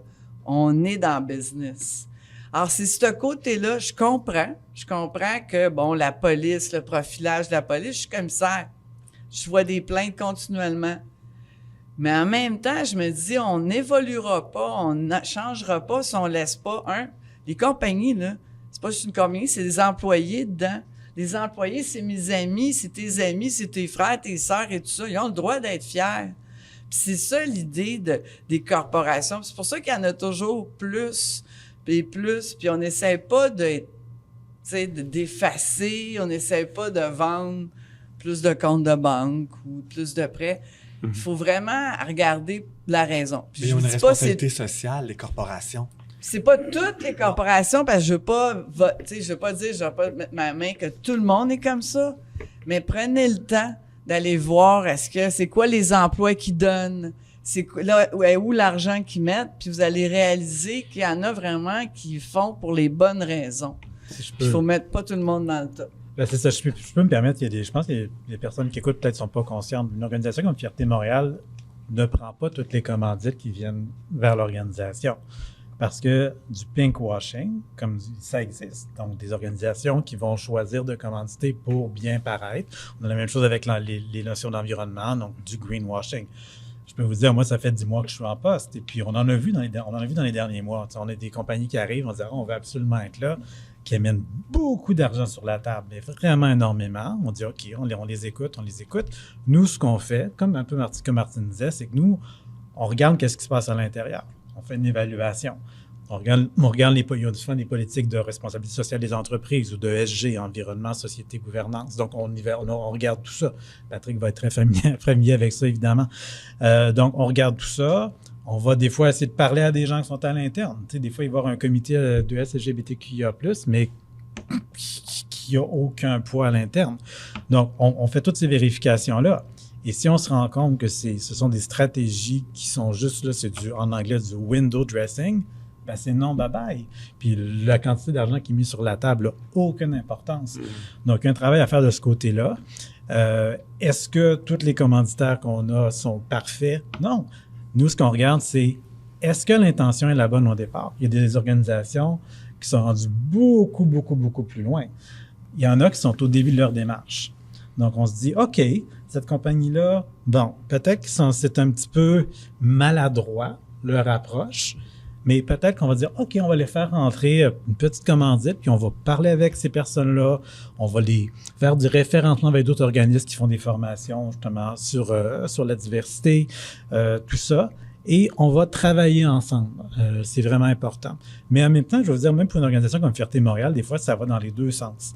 On est dans le business. Alors, c'est ce côté-là, je comprends que, bon, la police, le profilage de la police, je suis commissaire. Je vois des plaintes continuellement. Mais en même temps, je me dis, on n'évoluera pas, on ne changera pas si on laisse pas, les compagnies, là, c'est pas juste une compagnie, c'est des employés dedans. Les employés, c'est mes amis, c'est tes frères, tes sœurs et tout ça. Ils ont le droit d'être fiers. Puis c'est ça l'idée des corporations. C'est pour ça qu'il y en a toujours plus, puis on n'essaie pas d'effacer, on n'essaie pas de vendre plus de comptes de banque ou plus de prêts. Il faut vraiment regarder la raison. Puis Mais il y a une responsabilité sociale, les corporations. C'est pas toutes les corporations, parce que je veux pas mettre ma main que tout le monde est comme ça, mais prenez le temps d'aller voir c'est quoi les emplois qu'ils donnent, c'est où l'argent qu'ils mettent, puis vous allez réaliser qu'il y en a vraiment qui font pour les bonnes raisons. Il faut mettre pas tout le monde dans le tas. Ben c'est ça, je peux me permettre, je pense que les personnes qui écoutent peut-être sont pas conscientes. Une organisation comme Fierté Montréal ne prend pas toutes les commandites qui viennent vers l'organisation. Parce que du pinkwashing, comme ça existe, donc des organisations qui vont choisir de commanditer pour bien paraître. On a la même chose avec les notions d'environnement, donc du greenwashing. Je peux vous dire, moi, ça fait 10 mois que je suis en poste, et puis on en a vu dans les derniers mois. On a des compagnies qui arrivent, on dit, on veut absolument être là, qui amènent beaucoup d'argent sur la table, mais vraiment énormément. On dit, OK, on les écoute. Nous, ce qu'on fait, comme un peu comme Martine disait, c'est que nous, on regarde qu'est-ce qui se passe à l'intérieur. On fait une évaluation. On regarde il y a souvent des politiques de responsabilité sociale des entreprises ou de SG, environnement, société, gouvernance. Donc, on regarde tout ça. Patrick va être très familier avec ça, évidemment. Donc, on regarde tout ça. On va des fois essayer de parler à des gens qui sont à l'interne. Tu sais, des fois, il va y avoir un comité de LGBTQIA+, mais qui n'a aucun poids à l'interne. Donc, on fait toutes ces vérifications-là. Et si on se rend compte que ce sont des stratégies qui sont juste là, en anglais du window dressing, ben c'est non, bye-bye. Puis la quantité d'argent qui est mise sur la table n'a aucune importance. Donc, il y a un travail à faire de ce côté-là. Est-ce que tous les commanditaires qu'on a sont parfaits? Non. Nous, ce qu'on regarde, c'est est-ce que l'intention est la bonne au départ? Il y a des organisations qui sont rendues beaucoup, beaucoup, beaucoup plus loin. Il y en a qui sont au début de leur démarche. Donc, on se dit, OK, cette compagnie-là, bon, peut-être que c'est un petit peu maladroit, leur approche, mais peut-être qu'on va dire, OK, on va les faire rentrer une petite commandite, puis on va parler avec ces personnes-là, on va les faire du référencement avec d'autres organismes qui font des formations, justement, sur la diversité, tout ça, et on va travailler ensemble. C'est vraiment important. Mais en même temps, je veux dire, même pour une organisation comme Fierté Montréal, des fois, ça va dans les deux sens.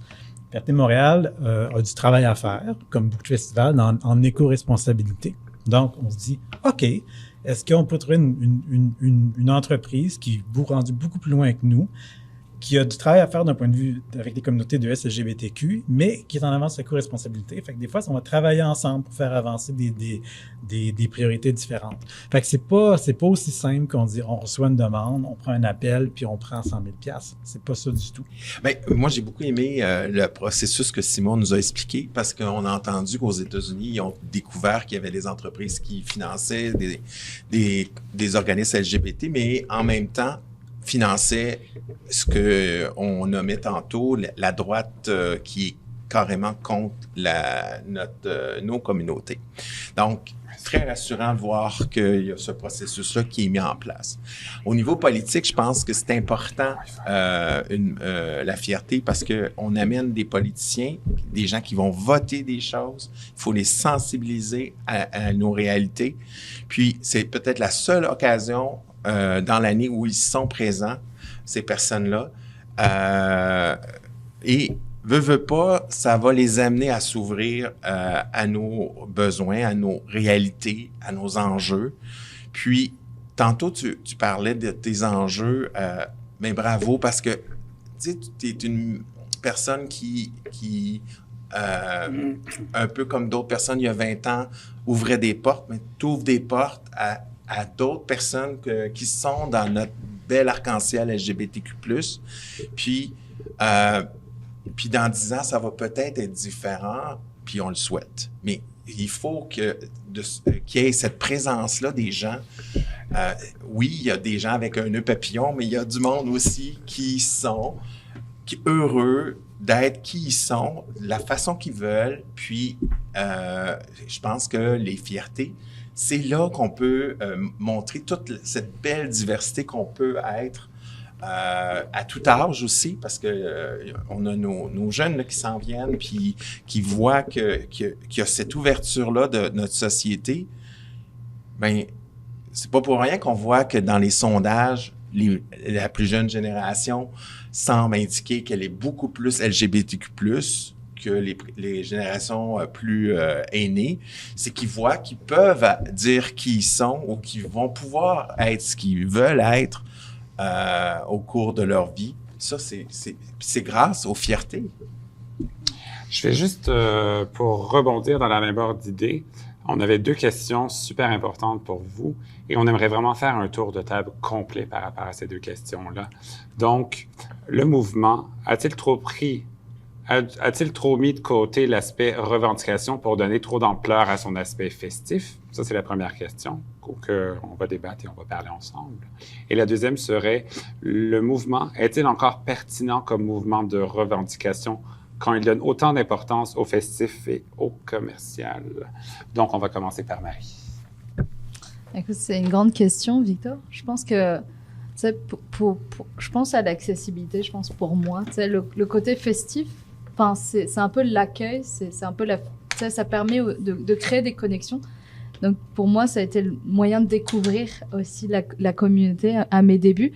Fierté Montréal a du travail à faire, comme beaucoup de festivals, en éco-responsabilité. Donc, on se dit, OK, est-ce qu'on peut trouver une entreprise qui est rendue beaucoup plus loin que nous, qui a du travail à faire d'un point de vue avec les communautés de LGBTQ, mais qui est en avance sur l'éco-responsabilité. Fait que des fois, on va travailler ensemble pour faire avancer des priorités différentes. Fait que c'est pas aussi simple qu'on dit on reçoit une demande, on prend un appel, puis on prend 100 000 $. C'est pas ça du tout. Bien, moi, j'ai beaucoup aimé le processus que Simon nous a expliqué parce qu'on a entendu qu'aux États-Unis, ils ont découvert qu'il y avait des entreprises qui finançaient des organismes LGBT, mais en même temps, finançait ce qu'on nommait tantôt la droite qui est carrément contre nos communautés. Donc, très rassurant de voir qu'il y a ce processus-là qui est mis en place. Au niveau politique, je pense que c'est important la fierté parce qu'on amène des politiciens, des gens qui vont voter des choses. Il faut les sensibiliser à nos réalités. Puis, c'est peut-être la seule occasion dans l'année où ils sont présents, ces personnes-là. Et veut pas, ça va les amener à s'ouvrir à nos besoins, à nos réalités, à nos enjeux. Puis, tantôt, tu parlais de tes enjeux, mais bravo, parce que tu es une personne qui un peu comme d'autres personnes il y a 20 ans, ouvrait des portes, mais tu ouvres des portes à d'autres personnes qui sont dans notre bel arc-en-ciel LGBTQ+. Puis dans 10 ans, ça va peut-être être différent, puis on le souhaite. Mais il faut qu'il y ait cette présence-là des gens. Oui, il y a des gens avec un nœud papillon, mais il y a du monde aussi qui sont heureux d'être qui ils sont, la façon qu'ils veulent. Puis, je pense que les fiertés, c'est là qu'on peut montrer toute cette belle diversité qu'on peut être à tout âge aussi, parce que on a nos jeunes là, qui s'en viennent, puis qui voient qu'il y a cette ouverture-là de notre société. Bien, c'est pas pour rien qu'on voit que dans les sondages, la plus jeune génération semble indiquer qu'elle est beaucoup plus LGBTQ+, que les générations plus aînées. C'est qu'ils voient qu'ils peuvent dire qui ils sont ou qu'ils vont pouvoir être ce qu'ils veulent être au cours de leur vie. Ça, c'est grâce aux fiertés. Je vais juste, pour rebondir dans la même ordre d'idées, on avait 2 questions super importantes pour vous et on aimerait vraiment faire un tour de table complet par rapport à ces 2 questions-là. Donc, le mouvement a-t-il trop mis de côté l'aspect revendication pour donner trop d'ampleur à son aspect festif? Ça, c'est la première question qu'on va débattre et on va parler ensemble. Et la deuxième serait, le mouvement est-il encore pertinent comme mouvement de revendication quand il donne autant d'importance au festif et au commercial? Donc, on va commencer par Marie. Écoute, c'est une grande question, Victor. Je pense que, je pense à l'accessibilité, je pense pour moi. Le côté festif, c'est un peu l'accueil, c'est un peu ça permet de créer des connexions. Donc, pour moi, ça a été le moyen de découvrir aussi la communauté à mes débuts,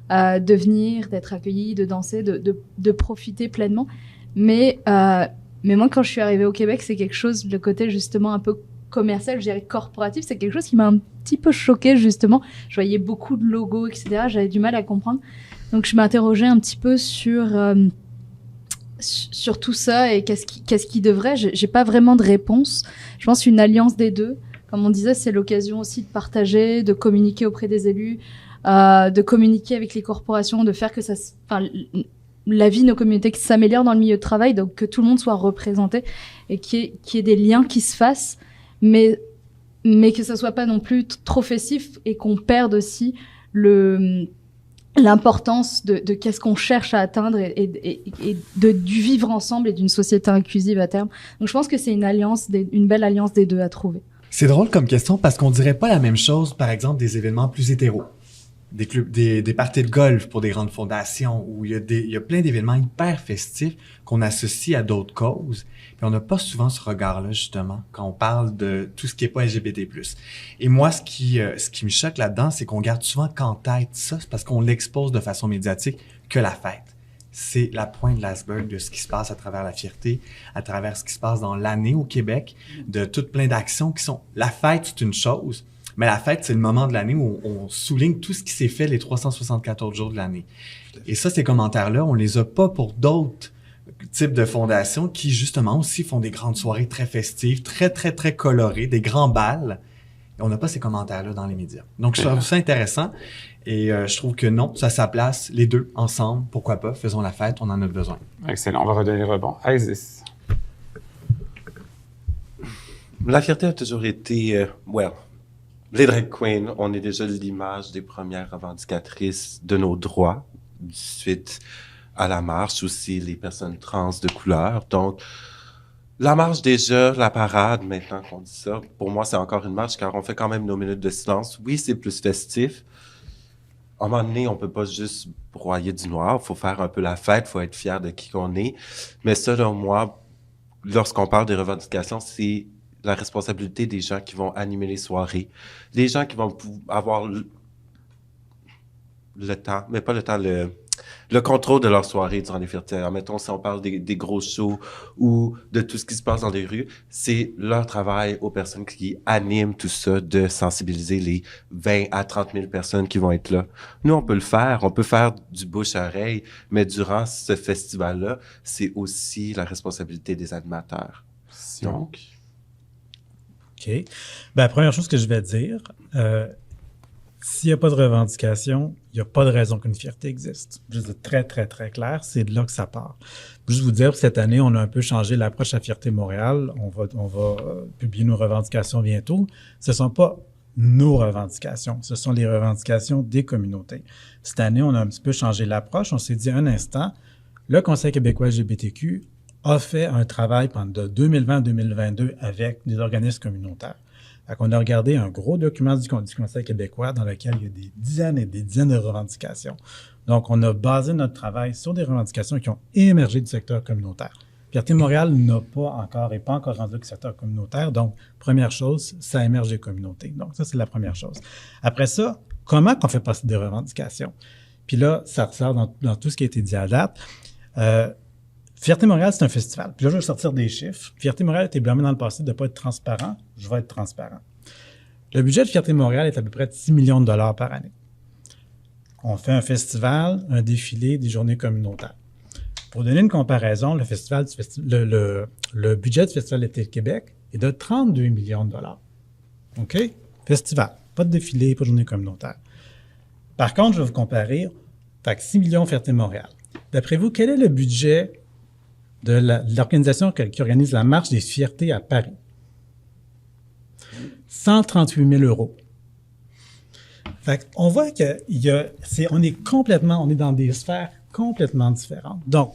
de venir, d'être accueilli, de danser, de profiter pleinement. Mais moi, quand je suis arrivée au Québec, c'est quelque chose, le côté justement un peu commercial, je dirais corporatif, c'est quelque chose qui m'a un petit peu choquée, justement. Je voyais beaucoup de logos, etc. J'avais du mal à comprendre. Donc, je m'interrogeais un petit peu sur tout ça et qu'est-ce qui devrait. J'ai pas vraiment de réponse. Je pense une alliance des deux. Comme on disait, c'est l'occasion aussi de partager, de communiquer auprès des élus, de communiquer avec les corporations, de faire que la vie de nos communautés qui s'améliore dans le milieu de travail, donc que tout le monde soit représenté et qu'il y ait des liens qui se fassent, mais que ça soit pas non plus trop festif et qu'on perde aussi l'importance de qu'est-ce qu'on cherche à atteindre et du vivre ensemble et d'une société inclusive à terme. Donc je pense que c'est une belle alliance des deux à trouver. C'est drôle comme question parce qu'on dirait pas la même chose, par exemple, des événements plus hétéros. Des clubs, des parties de golf pour des grandes fondations où il y a plein d'événements hyper festifs qu'on associe à d'autres causes. Puis on n'a pas souvent ce regard-là, justement, quand on parle de tout ce qui est pas LGBT+. Et moi, ce qui me choque là-dedans, c'est qu'on garde souvent qu'en tête ça, c'est parce qu'on l'expose de façon médiatique que la fête. C'est la pointe de l'iceberg de ce qui se passe à travers la fierté, à travers ce qui se passe dans l'année au Québec, de toutes plein d'actions qui sont... La fête, c'est une chose, mais la fête, c'est le moment de l'année où on souligne tout ce qui s'est fait les 364 jours de l'année. Et ça, ces commentaires-là, on les a pas pour d'autres types de fondations qui, justement, aussi font des grandes soirées très festives, très, très, très colorées, des grands bals. Et on n'a pas ces commentaires-là dans les médias. Donc, je trouve ça intéressant. Et je trouve que non, ça a sa place, les deux, ensemble. Pourquoi pas? Faisons la fête, on en a besoin. Excellent. On va redonner le rebond. Isis. La fierté a toujours été... les drag queens, on est déjà l'image des premières revendicatrices de nos droits, suite à la marche, aussi les personnes trans de couleur. Donc, la marche déjà, la parade, maintenant qu'on dit ça, pour moi, c'est encore une marche, car on fait quand même nos minutes de silence. Oui, c'est plus festif. À un moment donné, on peut pas juste broyer du noir. Faut faire un peu la fête, faut être fier de qui qu'on est. Mais selon moi, lorsqu'on parle des revendications, c'est la responsabilité des gens qui vont animer les soirées, des gens qui vont avoir le temps, mais pas le temps, le contrôle de leur soirée durant les fiertés. Alors, mettons, si on parle des gros shows ou de tout ce qui se passe dans les rues, c'est leur travail aux personnes qui animent tout ça, de sensibiliser les 20 à 30 000 personnes qui vont être là. Nous, on peut le faire. On peut faire du bouche à oreille, mais durant ce festival-là, c'est aussi la responsabilité des animateurs. Donc... OK. La première chose que je vais dire, s'il n'y a pas de revendication, il n'y a pas de raison qu'une fierté existe. Je veux dire, très, très, très clair, c'est de là que ça part. Juste vous dire, cette année, on a un peu changé l'approche à Fierté Montréal. On va publier nos revendications bientôt. Ce ne sont pas nos revendications, ce sont les revendications des communautés. Cette année, on a un petit peu changé l'approche. On s'est dit, un instant, Le Conseil québécois LGBTQ a fait un travail de 2020 à 2022 avec des organismes communautaires. On a regardé un gros document du Conseil québécois dans lequel il y a des dizaines et des dizaines de revendications. Donc, on a basé notre travail sur des revendications qui ont émergé du secteur communautaire. Fierté Montréal n'est pas encore rendu au secteur communautaire. Donc, première chose, ça émerge des communautés. Donc, ça, c'est la première chose. Après ça, comment on fait passer des revendications? Puis là, ça ressort dans tout ce qui a été dit à date. Fierté Montréal, c'est un festival. Puis là, je vais sortir des chiffres. Fierté Montréal a été blâmé dans le passé de ne pas être transparent. Je vais être transparent. Le budget de Fierté Montréal est à peu près de 6 millions de dollars par année. On fait un festival, un défilé, des journées communautaires. Pour donner une comparaison, le budget du Festival d'été de Québec est de 32 millions de dollars. OK? Festival. Pas de défilé, pas de journée communautaire. Par contre, je vais vous comparer. Fait que 6 millions Fierté Montréal. D'après vous, quel est le budget de l'organisation qui organise la Marche des Fiertés à Paris? 138 000 €. Fait qu'on voit on est dans des sphères complètement différentes. Donc,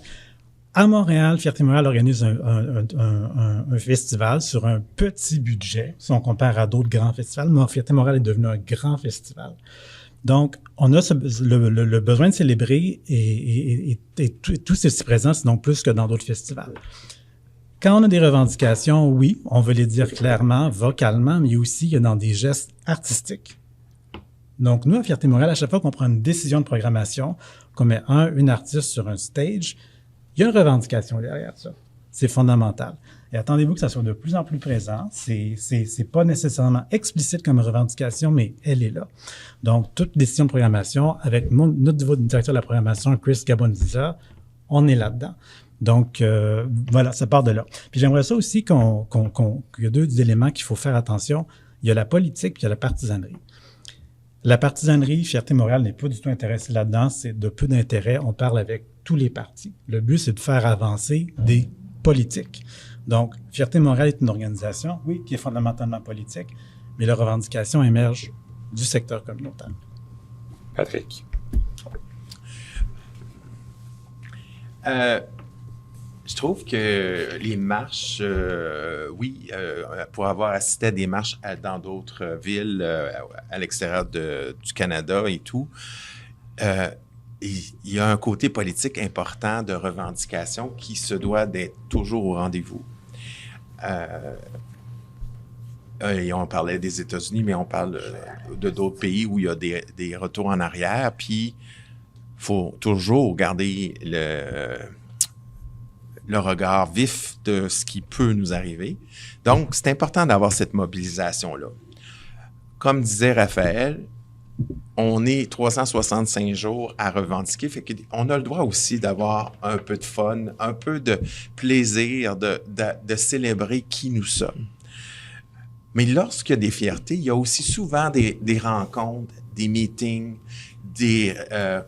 à Montréal, Fierté Montréal organise un festival sur un petit budget, si on compare à d'autres grands festivals. Mais Fierté Montréal est devenu un grand festival. Donc, on a le besoin de célébrer et tout ceci présent, sinon plus que dans d'autres festivals. Quand on a des revendications, oui, on veut les dire clairement, vocalement, mais aussi il y a dans des gestes artistiques. Donc, nous, à Fierté Montréal, à chaque fois qu'on prend une décision de programmation, qu'on met une artiste sur un stage, il y a une revendication derrière ça. C'est fondamental. Et attendez-vous que ça soit de plus en plus présent. C'est pas nécessairement explicite comme revendication, mais elle est là. Donc, toute décision de programmation, avec notre nouveau directeur de la programmation, Chris Gabonziza, on est là-dedans. Donc, voilà, ça part de là. Puis j'aimerais ça aussi qu'il y a deux éléments qu'il faut faire attention. Il y a la politique puis il y a la partisanerie. La partisanerie, Fierté Montréal n'est pas du tout intéressée là-dedans. C'est de peu d'intérêt. On parle avec tous les partis. Le but, c'est de faire avancer des politiques. Donc, Fierté Montréal est une organisation, oui, qui est fondamentalement politique, mais les revendications émergent du secteur communautaire. Patrick. Je trouve que les marches, pour avoir assisté à des marches dans d'autres villes à l'extérieur du Canada et tout, il y a un côté politique important de revendication qui se doit d'être toujours au rendez-vous. Et on parlait des États-Unis, mais on parle de d'autres pays où il y a des retours en arrière, puis il faut toujours garder le regard vif de ce qui peut nous arriver. Donc, c'est important d'avoir cette mobilisation-là. Comme disait Raphaël, on est 365 jours à revendiquer, fait qu'on a le droit aussi d'avoir un peu de fun, un peu de plaisir, de célébrer qui nous sommes. Mais lorsqu'il y a des fiertés, il y a aussi souvent des rencontres, des meetings, des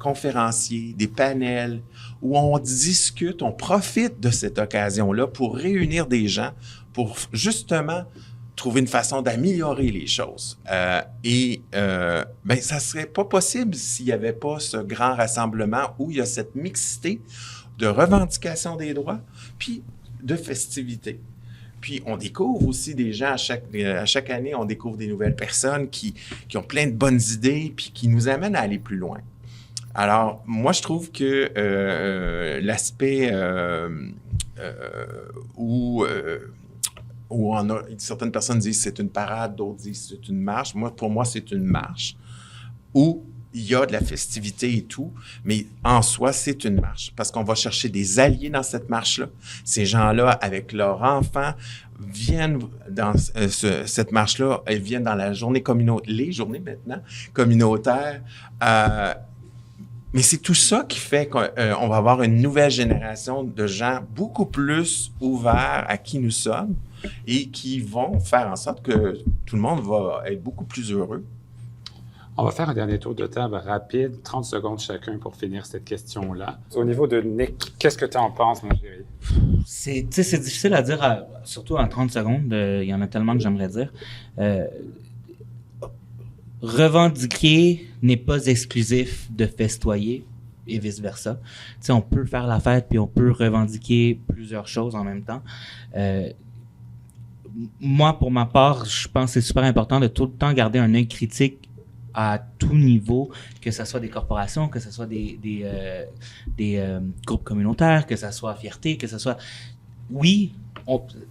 conférenciers, des panels où on discute, on profite de cette occasion-là pour réunir des gens, pour justement trouver une façon d'améliorer les choses. Ça serait pas possible s'il n'y avait pas ce grand rassemblement où il y a cette mixité de revendication des droits, puis de festivité. Puis on découvre aussi des gens, à chaque année, on découvre des nouvelles personnes qui ont plein de bonnes idées, puis qui nous amènent à aller plus loin. Alors, moi, je trouve que l'aspect où certaines personnes disent c'est une parade, d'autres disent c'est une marche. Pour moi, c'est une marche où il y a de la festivité et tout, mais en soi, c'est une marche parce qu'on va chercher des alliés dans cette marche-là. Ces gens-là, avec leurs enfants, viennent dans cette marche-là, elles viennent dans les journées maintenant communautaires. Mais c'est tout ça qui fait qu'on va avoir une nouvelle génération de gens beaucoup plus ouverts à qui nous sommes et qui vont faire en sorte que tout le monde va être beaucoup plus heureux. On va faire un dernier tour de table rapide, 30 secondes chacun pour finir cette question-là. Au niveau de Nick, qu'est-ce que tu en penses, mon chéri? C'est difficile à dire, surtout en 30 secondes. Il y en a tellement que j'aimerais dire. Revendiquer n'est pas exclusif de festoyer. et vice-versa. Tu sais, on peut faire la fête puis on peut revendiquer plusieurs choses en même temps. Moi, pour ma part, je pense que c'est super important de tout le temps garder un œil critique à tout niveau, que ce soit des corporations, que ce soit des groupes communautaires, que ce soit Fierté, que ce soit... Oui,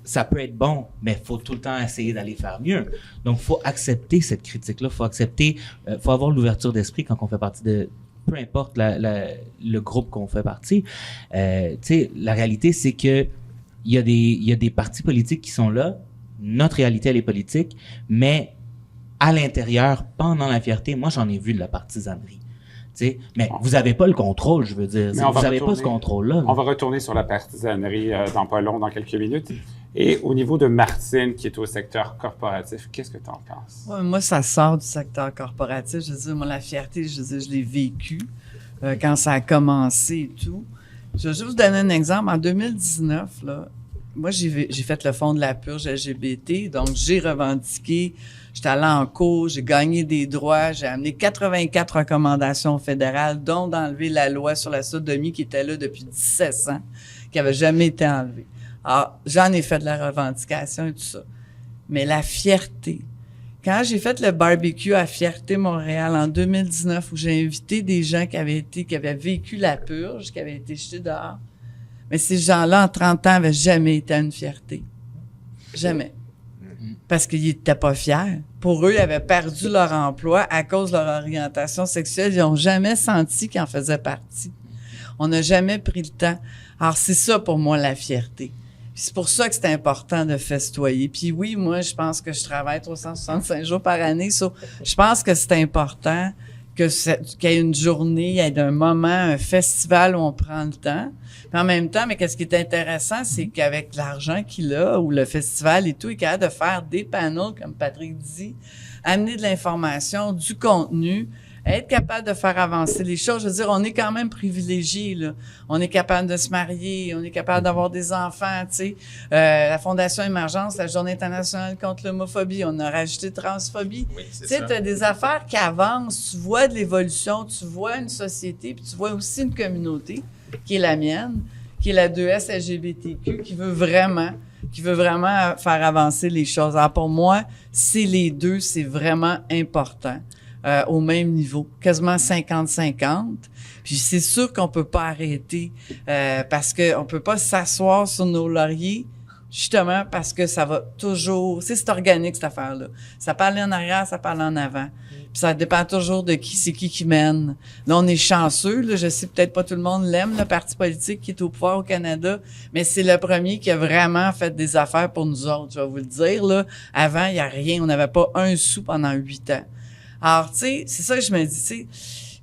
ça peut être bon, mais il faut tout le temps essayer d'aller faire mieux. Donc, il faut accepter cette critique-là, il faut accepter, faut avoir l'ouverture d'esprit quand on fait partie de... Peu importe le groupe qu'on fait partie. Tu sais, la réalité, c'est que il y a des partis politiques qui sont là. Notre réalité, elle est politique, mais à l'intérieur, pendant la fierté, moi, j'en ai vu de la partisanerie. T'sais, mais vous n'avez pas le contrôle, je veux dire. Vous n'avez pas ce contrôle-là. On va retourner sur la partisanerie dans pas long, dans quelques minutes. Et au niveau de Martine, qui est au secteur corporatif, qu'est-ce que tu en penses? Ouais, moi, ça sort du secteur corporatif. Je veux dire, moi, la fierté, je l'ai vécue quand ça a commencé et tout. Je vais juste vous donner un exemple. En 2019, là, moi, j'ai fait le fond de la purge LGBT, donc j'ai revendiqué, j'étais allé en cours, j'ai gagné des droits, j'ai amené 84 recommandations fédérales, dont d'enlever la loi sur la sodomie qui était là depuis 17 ans, qui avait jamais été enlevée. Alors, j'en ai fait de la revendication et tout ça. Mais la fierté, quand j'ai fait le barbecue à Fierté Montréal en 2019, où j'ai invité des gens qui avaient vécu la purge, qui avaient été jetés dehors, mais ces gens-là, en 30 ans, n'avaient jamais été à une fierté. Jamais. Parce qu'ils n'étaient pas fiers. Pour eux, ils avaient perdu leur emploi à cause de leur orientation sexuelle. Ils n'ont jamais senti qu'ils en faisaient partie. On n'a jamais pris le temps. Alors, c'est ça pour moi, la fierté. Puis c'est pour ça que c'est important de festoyer. Puis oui, moi, je pense que je travaille 365 jours par année. Je pense que c'est important qu'il y ait une journée, il y ait un moment, un festival où on prend le temps. Puis en même temps, mais qu'est-ce qui est intéressant, c'est qu'avec l'argent qu'il a, ou le festival et tout, il est capable de faire des panels, comme Patrick dit, amener de l'information, du contenu, être capable de faire avancer les choses. Je veux dire, on est quand même privilégiés, là. On est capable de se marier, on est capable d'avoir des enfants, tu sais. La Fondation Émergence, la Journée internationale contre l'homophobie, on a rajouté transphobie. Oui, tu sais, tu as des affaires qui avancent, tu vois de l'évolution, tu vois une société, puis tu vois aussi une communauté, qui est la mienne, qui est la 2S LGBTQ, qui veut vraiment faire avancer les choses. Alors pour moi, c'est les deux, c'est vraiment important. Au même niveau, quasiment 50-50. Puis c'est sûr qu'on peut pas arrêter parce que on peut pas s'asseoir sur nos lauriers, justement parce que ça va toujours... C'est organique, cette affaire-là. Ça peut aller en arrière, ça peut aller en avant. Puis ça dépend toujours de qui mène. Là, on est chanceux. Là, je sais peut-être pas tout le monde l'aime, le parti politique qui est au pouvoir au Canada, mais c'est le premier qui a vraiment fait des affaires pour nous autres, je vais vous le dire. Là. Avant, il y a rien. On n'avait pas un sou pendant 8 ans. Alors, tu sais, c'est ça que je me dis, tu sais,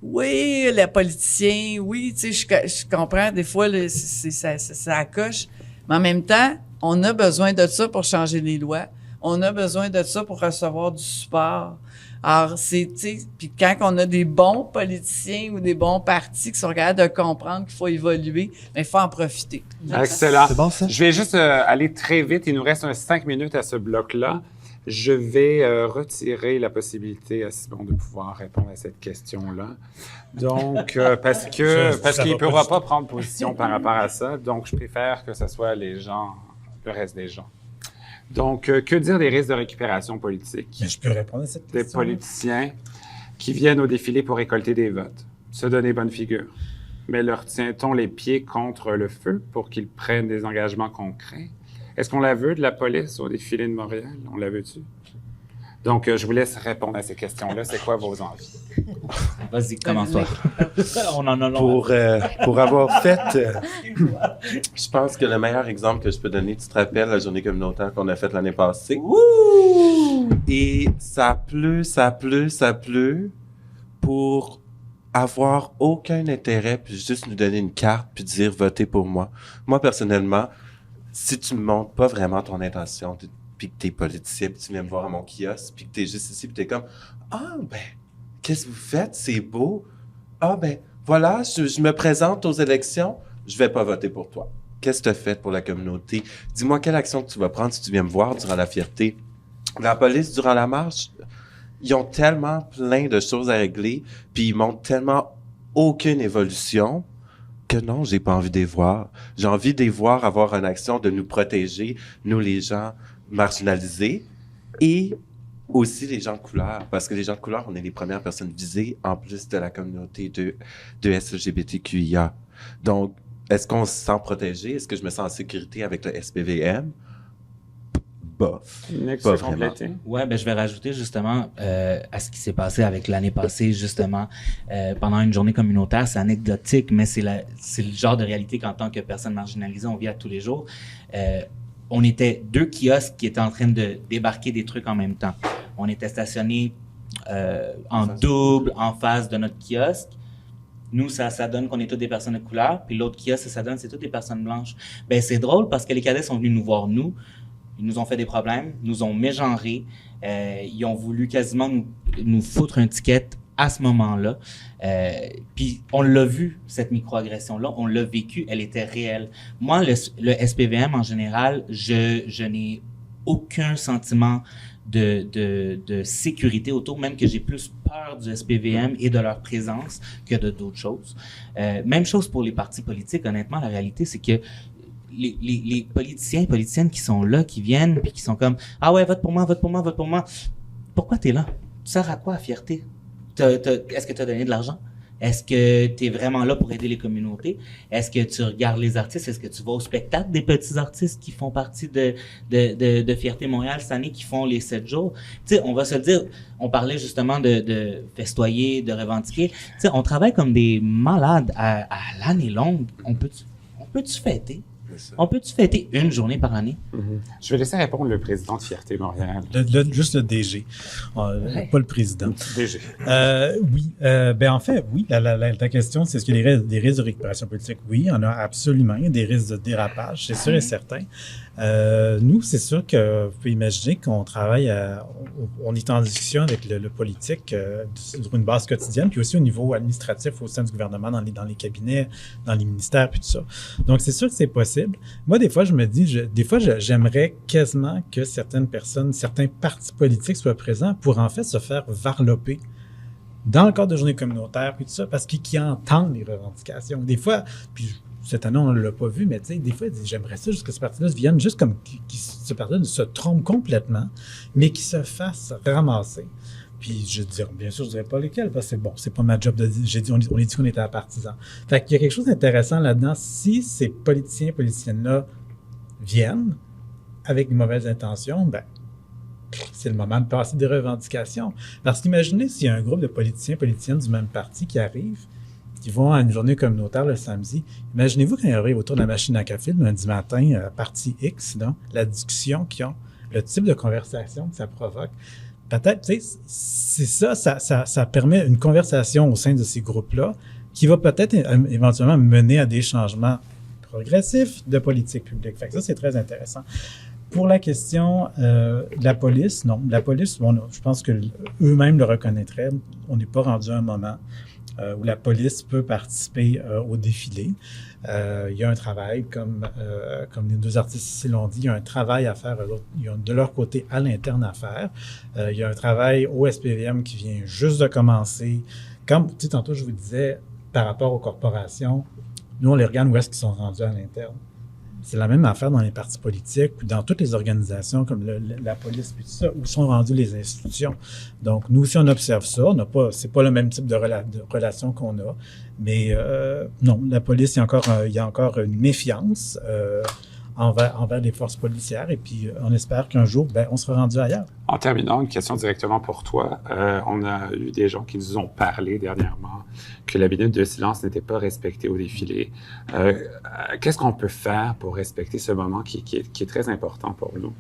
oui, les politiciens, oui, tu sais, je comprends, des fois, ça accroche, mais en même temps, on a besoin de ça pour changer les lois. On a besoin de ça pour recevoir du support. Alors, tu sais, puis quand on a des bons politiciens ou des bons partis qui sont capables de comprendre qu'il faut évoluer, il faut en profiter. Excellent. C'est bon, ça? Je vais juste aller très vite. Il nous reste 5 minutes à ce bloc-là. Je vais retirer la possibilité à Simon de pouvoir répondre à cette question-là. Donc, parce qu'il ne pourra pas prendre position par rapport à ça. Donc, je préfère que ce soit les gens, le reste des gens. Donc, que dire des risques de récupération politique? Mais je peux répondre à cette question. Des politiciens qui viennent au défilé pour récolter des votes, se donner bonne figure. Mais leur tient-on les pieds contre le feu pour qu'ils prennent des engagements concrets? Est-ce qu'on la veut de la police au défilé de Montréal? On la veut-tu? Donc, je vous laisse répondre à ces questions-là. C'est quoi vos envies? Vas-y, commence-toi. On en a long. Pour avoir fait... je pense que le meilleur exemple que je peux donner, tu te rappelles la journée communautaire qu'on a faite l'année passée? Ouh! Et ça pleut pour avoir aucun intérêt, puis juste nous donner une carte, puis dire « votez pour moi ». Moi, personnellement, si tu me montres pas vraiment ton intention, puis que t'es politicien, puis tu viens me voir à mon kiosque, puis que t'es juste ici, puis t'es comme « Ah, ben, qu'est-ce que vous faites? C'est beau. Ah, ben, voilà, je me présente aux élections, je vais pas voter pour toi. Qu'est-ce que tu as fait pour la communauté? Dis-moi quelle action que tu vas prendre si tu viens me voir durant la fierté. » La police, durant la marche, ils ont tellement plein de choses à régler, puis ils montrent tellement aucune évolution, que non, j'ai pas envie de les voir. J'ai envie de les voir avoir une action de nous protéger, nous les gens marginalisés, et aussi les gens de couleur, parce que les gens de couleur, on est les premières personnes visées, en plus de la communauté de LGBTQIA. Donc, est-ce qu'on se sent protégé? Est-ce que je me sens en sécurité avec le SPVM? Bof. Nick, Pas c'est vraiment. complété. Ouais, ben je vais rajouter justement à ce qui s'est passé avec l'année passée, justement, pendant une journée communautaire. C'est anecdotique, mais c'est le genre de réalité qu'en tant que personne marginalisée, on vit à tous les jours. On était 2 kiosques qui étaient en train de débarquer des trucs en même temps. On était stationnés en double, en face de notre kiosque. Nous, ça donne qu'on est toutes des personnes de couleur, puis l'autre kiosque, ça donne c'est toutes des personnes blanches. Ben c'est drôle parce que les cadets sont venus nous voir, nous. Ils nous ont fait des problèmes, nous ont mégenrés. Ils ont voulu quasiment nous foutre un ticket à ce moment-là. Puis on l'a vu, cette microagression-là, on l'a vécu, elle était réelle. Moi, le SPVM en général, je n'ai aucun sentiment de sécurité autour, même que j'ai plus peur du SPVM et de leur présence que de d'autres choses. Même chose pour les partis politiques. Honnêtement, la réalité, c'est que les politiciens et politiciennes qui sont là, qui viennent, puis qui sont comme « Ah ouais, vote pour moi, vote pour moi, vote pour moi. » Pourquoi t'es là? Tu sers à quoi, fierté? Est-ce que tu as donné de l'argent? Est-ce que tu es vraiment là pour aider les communautés? Est-ce que tu regardes les artistes? Est-ce que tu vas au spectacle des petits artistes qui font partie de Fierté Montréal cette année, qui font les 7 jours? Tu sais, on va se le dire, on parlait justement de festoyer, de revendiquer. Tu sais, on travaille comme des malades à l'année longue. On peut-tu fêter? On peut-tu fêter une journée par année? Je vais laisser répondre le président de Fierté Montréal. Juste le DG, pas le président. DG. Oui, ben en fait, oui. La question, c'est est-ce qu'il y a des risques de récupération politique? Oui, il y en a absolument. Il y a des risques de dérapage, c'est sûr et certain. Nous, c'est sûr que vous pouvez imaginer qu'on travaille on est en discussion avec le politique sur une base quotidienne, puis aussi au niveau administratif au sein du gouvernement, dans les cabinets, dans les ministères, puis tout ça. Donc, c'est sûr que c'est possible. Moi, des fois, je me dis, j'aimerais quasiment que certaines personnes, certains partis politiques soient présents pour en fait se faire varloper dans le cadre de journées communautaires, puis tout ça, parce qu'ils entendent les revendications. Des fois, puis cette année, on ne l'a pas vu, mais tu sais, des fois, j'aimerais ça juste que ce parti-là vienne juste comme ce parti-là se trompe complètement, mais qu'il se fasse ramasser. Puis je dirais, bien sûr, je dirais pas lesquels, parce que c'est pas ma job de dire. J'ai dit, on est dit qu'on était à partisans. Fait qu'il y a quelque chose d'intéressant là-dedans. Si ces politiciennes-là viennent avec de mauvaises intentions, ben, c'est le moment de passer des revendications. Parce qu'imaginez s'il y a un groupe de politiciennes du même parti qui arrivent, qui vont à une journée communautaire le samedi. Imaginez-vous quand ils arrivent autour de la machine à café le lundi matin, partie X, donc, la discussion qu'ils ont, le type de conversation que ça provoque. Peut-être, tu sais, c'est ça permet une conversation au sein de ces groupes-là qui va peut-être éventuellement mener à des changements progressifs de politique publique. Fait que ça, c'est très intéressant. Pour la question de la police, non. La police, bon, je pense que eux-mêmes le reconnaîtraient. On n'est pas rendu à un moment où la police peut participer au défilé. Il y a un travail, comme les 2 artistes ici l'ont dit, il y a un travail à faire de leur côté à l'interne à faire. Il y a un travail au SPVM qui vient juste de commencer. Comme, tu sais, tantôt je vous disais, par rapport aux corporations, nous on les regarde où est-ce qu'ils sont rendus à l'interne. C'est la même affaire dans les partis politiques, puis dans toutes les organisations comme la police, puis tout ça, où sont rendues les institutions. Donc, nous aussi, on observe ça. C'est pas le même type de relation qu'on a. Mais non, la police, il y a encore une méfiance envers les forces policières. Et puis, on espère qu'un jour, on sera rendu ailleurs. En terminant, une question directement pour toi. On a eu des gens qui nous ont parlé dernièrement que la minute de silence n'était pas respectée au défilé. Qu'est-ce qu'on peut faire pour respecter ce moment qui est très important pour nous,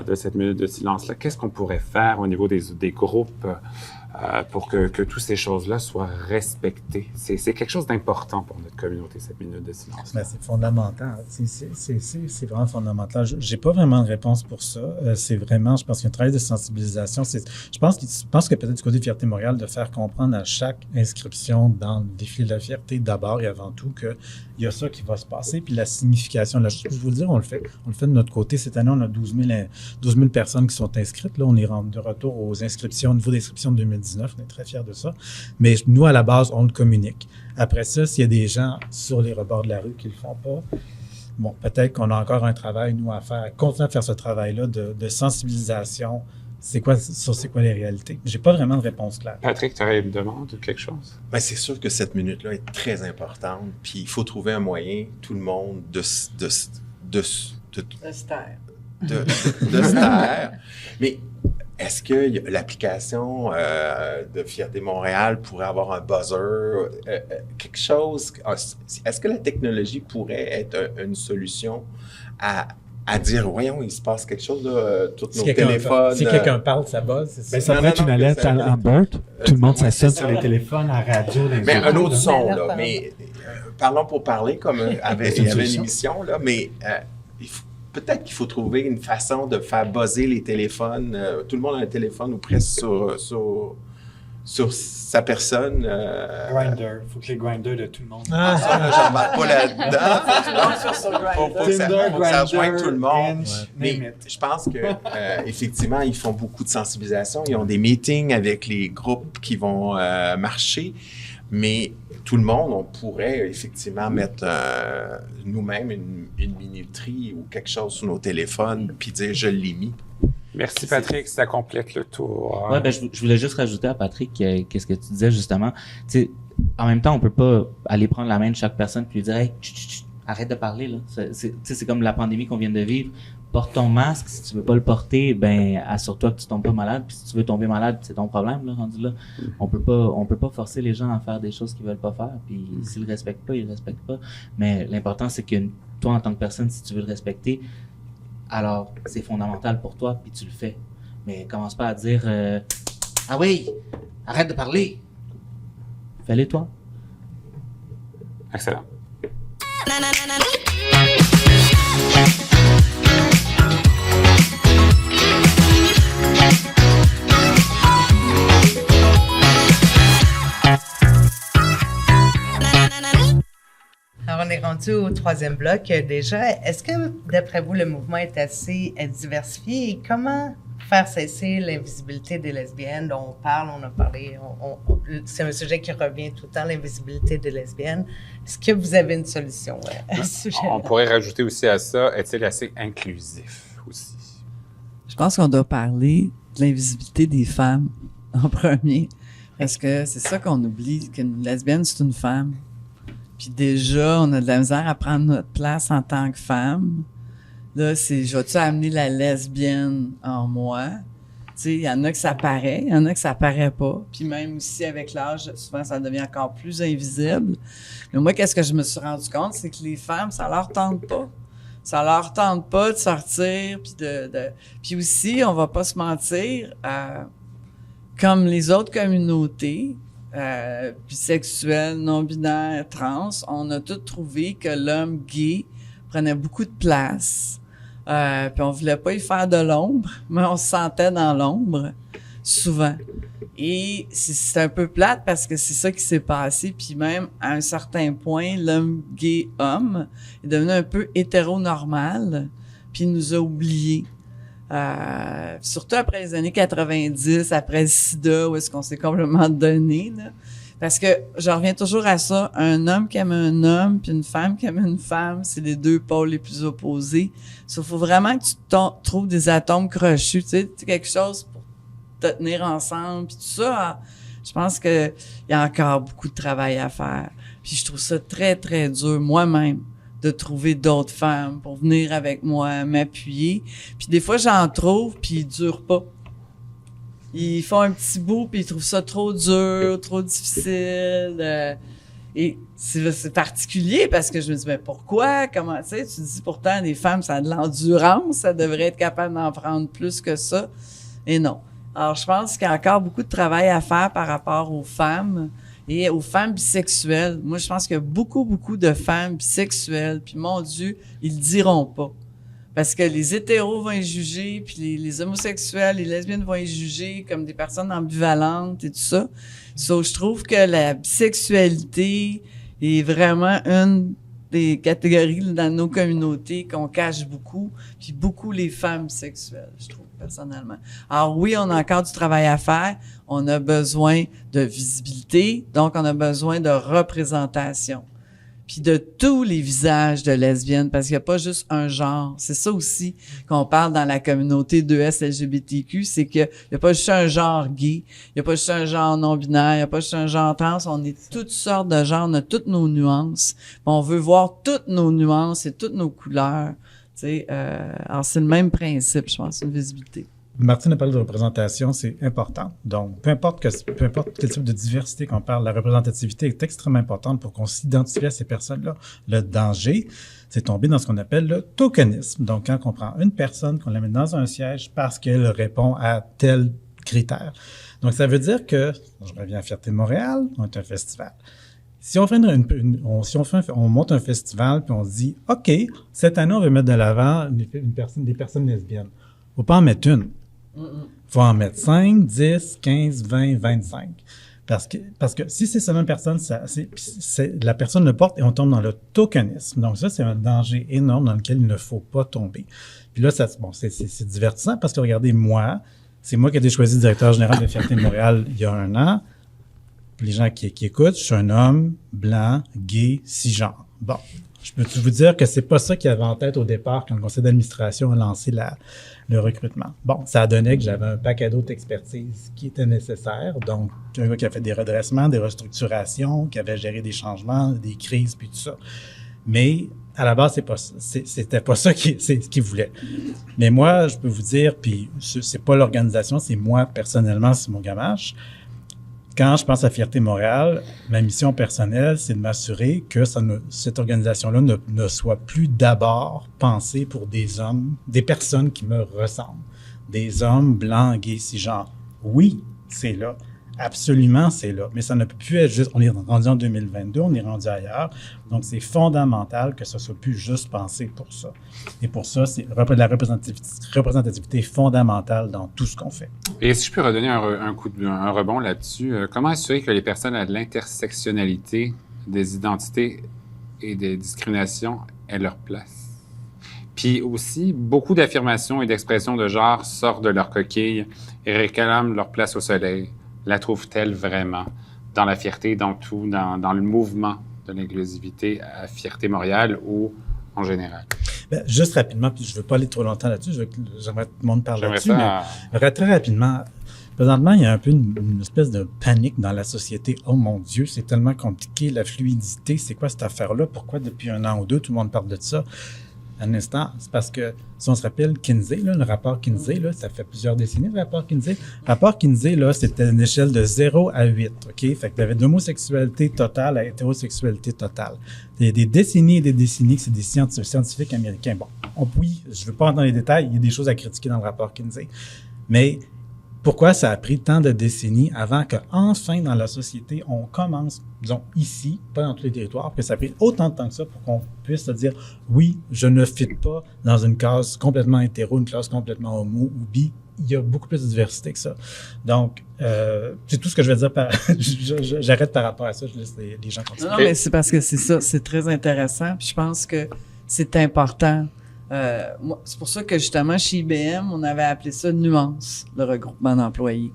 de cette minute de silence-là? Qu'est-ce qu'on pourrait faire au niveau des groupes pour que toutes ces choses-là soient respectées? C'est quelque chose d'important pour notre communauté, cette minute de silence. C'est fondamental. C'est vraiment fondamental. J'ai pas vraiment de réponse pour ça. C'est vraiment, je pense qu'il y a un travail de sensibilisation. Je pense que peut-être du côté de Fierté Montréal, de faire comprendre à chaque inscription dans le défilé de la fierté, d'abord et avant tout, qu'il y a ça qui va se passer, puis la signification. Là, je vous le dire, on le fait de notre côté. Cette année, on a 12 000 personnes qui sont inscrites. Là, on est de retour aux inscriptions, au niveau d'inscription de 2019. COVID-19, on est très fiers de ça. Mais nous, à la base, on le communique. Après ça, s'il y a des gens sur les rebords de la rue qui le font pas, bon, peut-être qu'on a encore un travail, nous, à faire, continuer à faire ce travail-là de sensibilisation. C'est quoi les réalités? J'ai pas vraiment de réponse claire. Patrick, tu aurais une demande ou quelque chose? Ben, c'est sûr que cette minute-là est très importante, puis il faut trouver un moyen, tout le monde, de se taire. Mais est-ce que l'application de Fierté Montréal pourrait avoir un buzzer, quelque chose? Est-ce que la technologie pourrait être une solution à dire, voyons, il se passe quelque chose, là, tous nos téléphones. Si quelqu'un parle, ça buzz, c'est ça. Ben, ça pourrait être une alerte en Bert. Tout le monde s'assonne sur les téléphones, à la radio. Mais un autre son, là. Mais parlons pour parler, comme il y avait une émission, là, mais peut-être qu'il faut trouver une façon de faire buzzer les téléphones. Tout le monde a un téléphone ou presque sur sa personne. Grindr. Il faut que les grinders de tout le monde. J'en parle pas là-dedans. Faut que ça rejoigne tout le monde. Mais je pense que effectivement, ils font beaucoup de sensibilisation. Ils ont des meetings avec les groupes qui vont marcher. Mais tout le monde, on pourrait effectivement mettre nous-mêmes une minuterie ou quelque chose sur nos téléphones puis dire « je l'ai mis ». Merci Patrick, ça complète le tour. Ouais, ben je voulais juste rajouter à Patrick qu'est-ce que tu disais justement. Tu sais, en même temps, on peut pas aller prendre la main de chaque personne puis lui dire hey, arrête de parler là. C'est comme la pandémie qu'on vient de vivre. Porte ton masque. Si tu veux pas le porter, ben assure-toi que tu tombes pas malade. Puis si tu veux tomber malade, c'est ton problème là, rendu là. On peut pas forcer les gens à faire des choses qu'ils veulent pas faire. Puis s'ils le respectent pas, ils le respectent pas. Mais l'important c'est que toi en tant que personne, si tu veux le respecter, alors c'est fondamental pour toi, puis tu le fais. Mais commence pas à dire ah oui, arrête de parler. Fais-le toi. Excellent. Alors, on est rendu au troisième bloc déjà. Est-ce que, d'après vous, le mouvement est assez diversifié et comment faire cesser l'invisibilité des lesbiennes dont on parle, on a parlé, c'est un sujet qui revient tout le temps, l'invisibilité des lesbiennes. Est-ce que vous avez une solution à ce sujet-là? On pourrait rajouter aussi à ça, est-il assez inclusif aussi? Je pense qu'on doit parler de l'invisibilité des femmes en premier. Parce que c'est ça qu'on oublie, qu'une lesbienne, c'est une femme. Puis déjà, on a de la misère à prendre notre place en tant que femme. Là, je vais-tu amener la lesbienne en moi? Tu sais, il y en a que ça paraît, il y en a que ça paraît pas. Puis même aussi, avec l'âge, souvent, ça devient encore plus invisible. Mais moi, qu'est-ce que je me suis rendu compte, c'est que les femmes, ça leur tente pas. Ça leur tente pas de sortir, puis Puis aussi, on va pas se mentir, comme les autres communautés, bisexuels, non-binaires, trans, on a tous trouvé que l'homme gay prenait beaucoup de place. Puis on voulait pas y faire de l'ombre, mais on se sentait dans l'ombre, souvent. Et c'est un peu plate parce que c'est ça qui s'est passé. Puis même, à un certain point, l'homme gay-homme est devenu un peu hétéronormal, puis il nous a oubliés. Surtout après les années 90, après le sida, où est-ce qu'on s'est complètement donné, là. Parce que je reviens toujours à ça, un homme qui aime un homme, puis une femme qui aime une femme, c'est les deux pôles les plus opposés. Il faut vraiment que tu trouves des atomes crochus, tu sais, quelque chose pour te tenir ensemble, puis tout ça. Je pense que il y a encore beaucoup de travail à faire. Puis je trouve ça très, très dur, moi-même, de trouver d'autres femmes pour venir avec moi, m'appuyer. Puis des fois, j'en trouve, puis ils durent pas. Ils font un petit bout, puis ils trouvent ça trop dur, trop difficile. Et c'est particulier parce que je me dis, mais pourquoi? Comment, tu sais, tu dis pourtant, les femmes, ça a de l'endurance, ça devrait être capable d'en prendre plus que ça. Et non. Alors, je pense qu'il y a encore beaucoup de travail à faire par rapport aux femmes et aux femmes bisexuelles. Moi, je pense qu'il y a beaucoup, beaucoup de femmes bisexuelles, puis mon Dieu, ils le diront pas. Parce que les hétéros vont les juger, puis les homosexuels, les lesbiennes vont les juger comme des personnes ambivalentes et tout ça. So, je trouve que la bisexualité est vraiment une des catégories dans nos communautés qu'on cache beaucoup, puis beaucoup les femmes bisexuelles, je trouve, personnellement. Alors oui, on a encore du travail à faire. on a besoin de visibilité, donc on a besoin de représentation. Puis de tous les visages de lesbiennes, parce qu'il n'y a pas juste un genre. C'est ça aussi qu'on parle dans la communauté 2S LGBTQ, c'est qu'il n'y a pas juste un genre gay, il n'y a pas juste un genre non-binaire, il n'y a pas juste un genre trans, on est toutes sortes de genres, on a toutes nos nuances. Puis on veut voir toutes nos nuances et toutes nos couleurs. Alors c'est le même principe, je pense, une visibilité. Martine a parlé de représentation, c'est important. Donc, peu importe quel type de diversité qu'on parle, la représentativité est extrêmement importante pour qu'on s'identifie à ces personnes-là. Le danger, c'est tomber dans ce qu'on appelle le tokenisme. Donc, quand on prend une personne, qu'on la met dans un siège parce qu'elle répond à tel critère. Donc, ça veut dire que, je reviens à Fierté Montréal, on est un festival. Si on fait on monte un festival puis on se dit, OK, cette année, on veut mettre de l'avant des personnes lesbiennes. Faut pas en mettre une. Faut en mettre 5, 10, 15, 20, 25. Parce que si c'est seulement une personne, la personne le porte et on tombe dans le tokenisme. Donc ça, c'est un danger énorme dans lequel il ne faut pas tomber. Puis là, c'est divertissant parce que regardez, c'est moi qui ai été choisi directeur général de Fierté de Montréal il y a 1 an. Les gens qui écoutent, je suis un homme blanc, gay, cisgenre. Bon, je peux vous dire que c'est pas ça qu'il y avait en tête au départ quand le conseil d'administration a lancé le recrutement. Bon, ça a donné que j'avais un paquet d'autres expertises qui étaient nécessaires. Donc, un gars qui a fait des redressements, des restructurations, qui avait géré des changements, des crises, puis tout ça. Mais à la base, c'était pas ça qu'il voulait. Mais moi, je peux vous dire, puis c'est pas l'organisation, c'est moi personnellement, c'est mon gamache. Quand je pense à Fierté Montréal, ma mission personnelle, c'est de m'assurer que cette organisation-là ne soit plus d'abord pensée pour des hommes, des personnes qui me ressemblent. Des hommes blancs, gays, cisgenres. Oui, c'est là. Absolument, c'est là. Mais ça ne peut plus être juste... On est rendu en 2022, on est rendu ailleurs. Donc, c'est fondamental que ça soit plus juste pensé pour ça. Et pour ça, c'est la représentativité fondamentale dans tout ce qu'on fait. Et si je peux redonner un rebond là-dessus, comment assurer que les personnes à de l'intersectionnalité, des identités et des discriminations aient leur place? Puis aussi, beaucoup d'affirmations et d'expressions de genre sortent de leur coquille et réclament leur place au soleil. La trouve-t-elle vraiment dans la fierté, dans tout, dans le mouvement de l'inclusivité à Fierté Montréal ou en général? Bien, juste rapidement, puis je ne veux pas aller trop longtemps là-dessus, j'aimerais que tout le monde parle là-dessus, mais très rapidement, présentement, il y a un peu une espèce de panique dans la société. Oh mon Dieu, c'est tellement compliqué, la fluidité, c'est quoi cette affaire-là? Pourquoi depuis 1 an ou 2, tout le monde parle de ça? Un instant, c'est parce que, si on se rappelle Kinsey, le rapport Kinsey, ça fait plusieurs décennies, le rapport Kinsey. Le rapport Kinsey, c'était une échelle de 0 à 8, OK? Fait que tu avais d'homosexualité totale à hétérosexualité totale. Il y a des décennies et des décennies que c'est des scientifiques américains. Bon, oui, je ne veux pas rentrer dans les détails, il y a des choses à critiquer dans le rapport Kinsey. Mais pourquoi ça a pris tant de décennies avant qu'enfin, dans la société, on commence, disons, ici, pas dans tous les territoires, que ça a pris autant de temps que ça pour qu'on puisse se dire « Oui, je ne fit pas dans une case complètement hétéro, une classe complètement homo ou bi. » Il y a beaucoup plus de diversité que ça. Donc, c'est tout ce que je vais dire. J'arrête par rapport à ça, je laisse les gens continuer. Non, mais c'est parce que c'est ça, c'est très intéressant. Puis je pense que c'est important. C'est pour ça que justement chez IBM, on avait appelé ça nuance, le regroupement d'employés.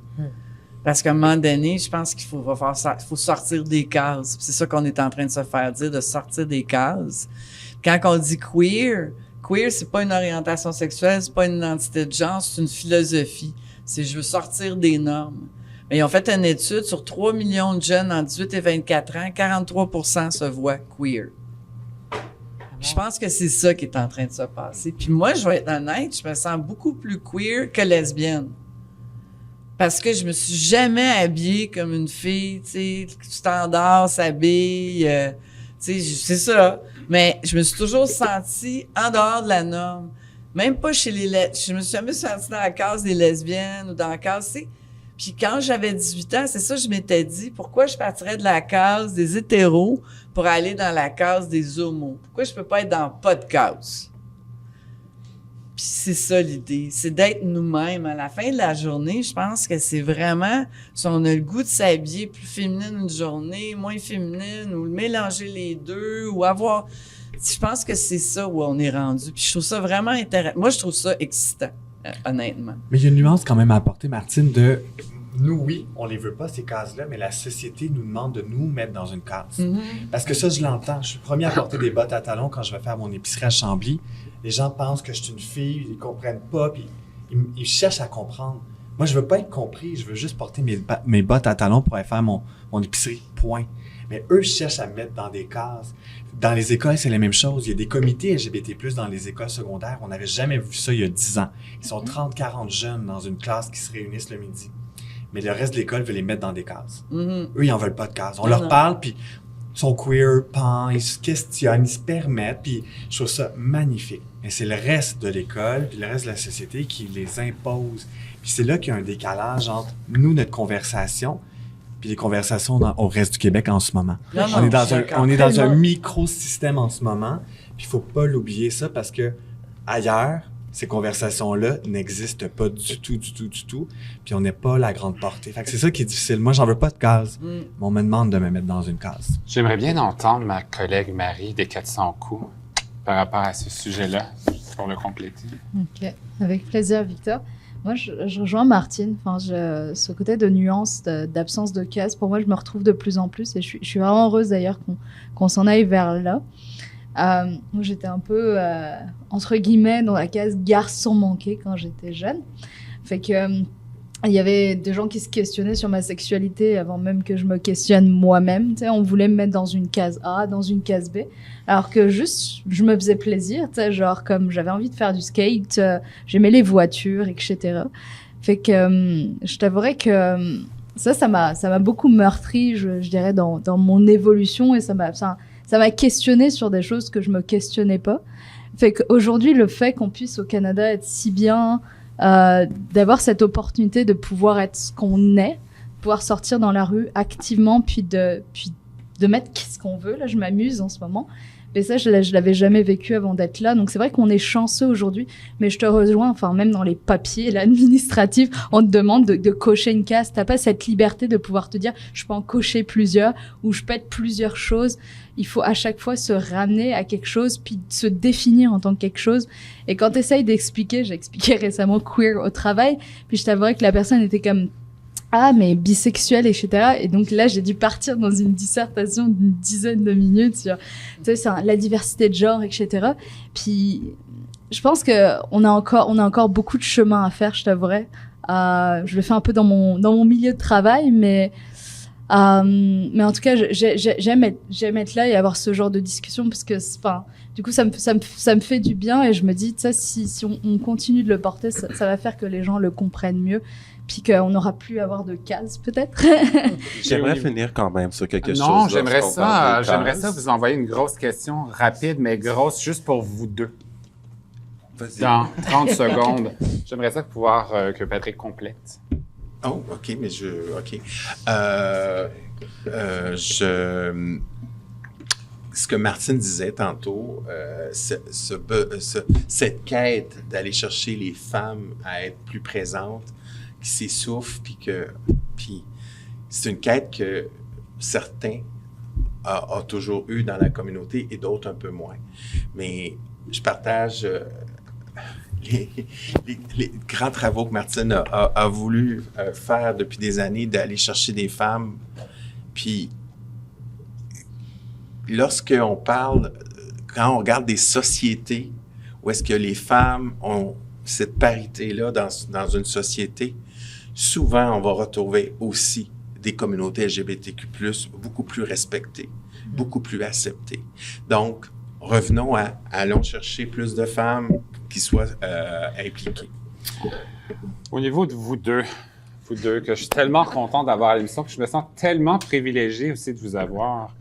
Parce qu'à un moment donné, je pense qu'il faut sortir des cases. C'est ça qu'on est en train de se faire dire, de sortir des cases. Quand on dit queer, c'est pas une orientation sexuelle, c'est pas une identité de genre, c'est une philosophie. C'est je veux sortir des normes. Mais ils ont fait une étude sur 3 millions de jeunes en 18 et 24 ans, 43% se voient queer. Je pense que c'est ça qui est en train de se passer. Puis moi, je vais être honnête, je me sens beaucoup plus queer que lesbienne. Parce que je me suis jamais habillée comme une fille, tu sais, standard, s'habille, tu sais, c'est ça. Mais je me suis toujours sentie en dehors de la norme. Même pas chez les je me suis jamais sentie dans la case des lesbiennes ou dans la case, tu sais. Puis quand j'avais 18 ans, c'est ça je m'étais dit, pourquoi je partirais de la case des hétéros pour aller dans la case des homos? Pourquoi je peux pas être dans pas de case? Puis c'est ça l'idée, c'est d'être nous-mêmes. À la fin de la journée, je pense que c'est vraiment, si on a le goût de s'habiller plus féminine une journée, moins féminine, ou mélanger les deux, ou avoir... Je pense que c'est ça où on est rendu. Puis je trouve ça vraiment intéressant. Moi, je trouve ça excitant, honnêtement. Mais il y a une nuance quand même à apporter, Martine, de nous, oui, on les veut pas, ces cases-là, mais la société nous demande de nous mettre dans une case. Parce que ça, je l'entends. Je suis le premier à porter des bottes à talons quand je vais faire mon épicerie à Chambly. Les gens pensent que je suis une fille, ils comprennent pas, puis ils cherchent à comprendre. Moi, je veux pas être compris, je veux juste porter mes bottes à talons pour aller faire mon épicerie, point. Mais eux cherchent à me mettre dans des cases. Dans les écoles, c'est la même chose. Il y a des comités LGBT+, dans les écoles secondaires. On n'avait jamais vu ça il y a 10 ans. Ils sont 30-40 jeunes dans une classe qui se réunissent le midi. Mais le reste de l'école veut les mettre dans des cases. Eux, ils n'en veulent pas de cases. On leur parle, puis ils sont queer, pan, ils se questionnent, ils se permettent, puis je trouve ça magnifique. Mais c'est le reste de l'école, puis le reste de la société qui les impose. Puis c'est là qu'il y a un décalage entre nous, notre conversation, puis les conversations au reste du Québec en ce moment. On est dans un micro-système en ce moment, puis il faut pas l'oublier ça, parce que ailleurs, ces conversations-là n'existent pas du tout, puis on n'est pas la grande portée. Fait que c'est ça qui est difficile. Moi, j'en veux pas de case, mais on me demande de me mettre dans une case. J'aimerais bien entendre ma collègue Marie des 400 coups par rapport à ce sujet-là, pour le compléter. OK. Avec plaisir, Victor. Moi, je rejoins Martine. Enfin, ce côté de nuance, d'absence de case, pour moi, je me retrouve de plus en plus. Et je suis vraiment heureuse d'ailleurs qu'on s'en aille vers là. Moi, j'étais un peu, entre guillemets, dans la case garçon manqué quand j'étais jeune. Fait que il y avait des gens qui se questionnaient sur ma sexualité avant même que je me questionne moi-même. Tu sais, on voulait me mettre dans une case A, dans une case B, alors que juste, je me faisais plaisir. Tu sais, genre comme j'avais envie de faire du skate, j'aimais les voitures, etc. Fait que je t'avouerais que ça m'a beaucoup meurtri, je dirais, dans mon évolution, et ça m'a questionné sur des choses que je me questionnais pas. Fait qu'aujourd'hui, le fait qu'on puisse au Canada être si bien, d'avoir cette opportunité de pouvoir être ce qu'on est, pouvoir sortir dans la rue activement, puis de mettre ce qu'on veut. Là, je m'amuse en ce moment. Mais ça, je l'avais jamais vécu avant d'être là. Donc, c'est vrai qu'on est chanceux aujourd'hui. Mais je te rejoins, enfin, même dans les papiers, l'administratif, on te demande de cocher une case. T'as pas cette liberté de pouvoir te dire, je peux en cocher plusieurs, ou je peux être plusieurs choses. Il faut à chaque fois se ramener à quelque chose, puis se définir en tant que quelque chose. Et quand t'essayes d'expliquer, j'ai expliqué récemment queer au travail, puis je t'avouerais que la personne était comme, ah, mais bisexuel, etc. Et donc là, j'ai dû partir dans une dissertation d'une dizaine de minutes sur, tu sais, la diversité de genre, etc. Puis, je pense que on a encore beaucoup de chemin à faire, je t'avouerais. Je le fais un peu dans mon milieu de travail, mais en tout cas, j'aime être là et avoir ce genre de discussion, parce que, enfin, du coup, ça me fait du bien, et je me dis, tu sais, si on continue de le porter, ça va faire que les gens le comprennent mieux, puis qu'on n'aura plus à avoir de cases, peut-être. J'aimerais finir quand même sur quelque chose. Non, j'aimerais ça vous envoyer une grosse question rapide, mais grosse, juste pour vous deux. Vas-y. Dans 30 secondes. J'aimerais ça pouvoir que Patrick complète. Oh, OK, mais OK. Ce que Martine disait tantôt, cette quête d'aller chercher les femmes à être plus présentes, qui s'essouffle, puis c'est une quête que certains ont toujours eu dans la communauté et d'autres un peu moins. Mais je partage les grands travaux que Martine a voulu faire depuis des années, d'aller chercher des femmes. Puis lorsqu'on parle, quand on regarde des sociétés où est-ce que les femmes ont cette parité-là dans une société, souvent, on va retrouver aussi des communautés LGBTQ+, beaucoup plus respectées, beaucoup plus acceptées. Donc, revenons allons chercher plus de femmes qui soient impliquées. Au niveau de vous deux, que je suis tellement content d'avoir à l'émission, que je me sens tellement privilégié aussi de vous avoir.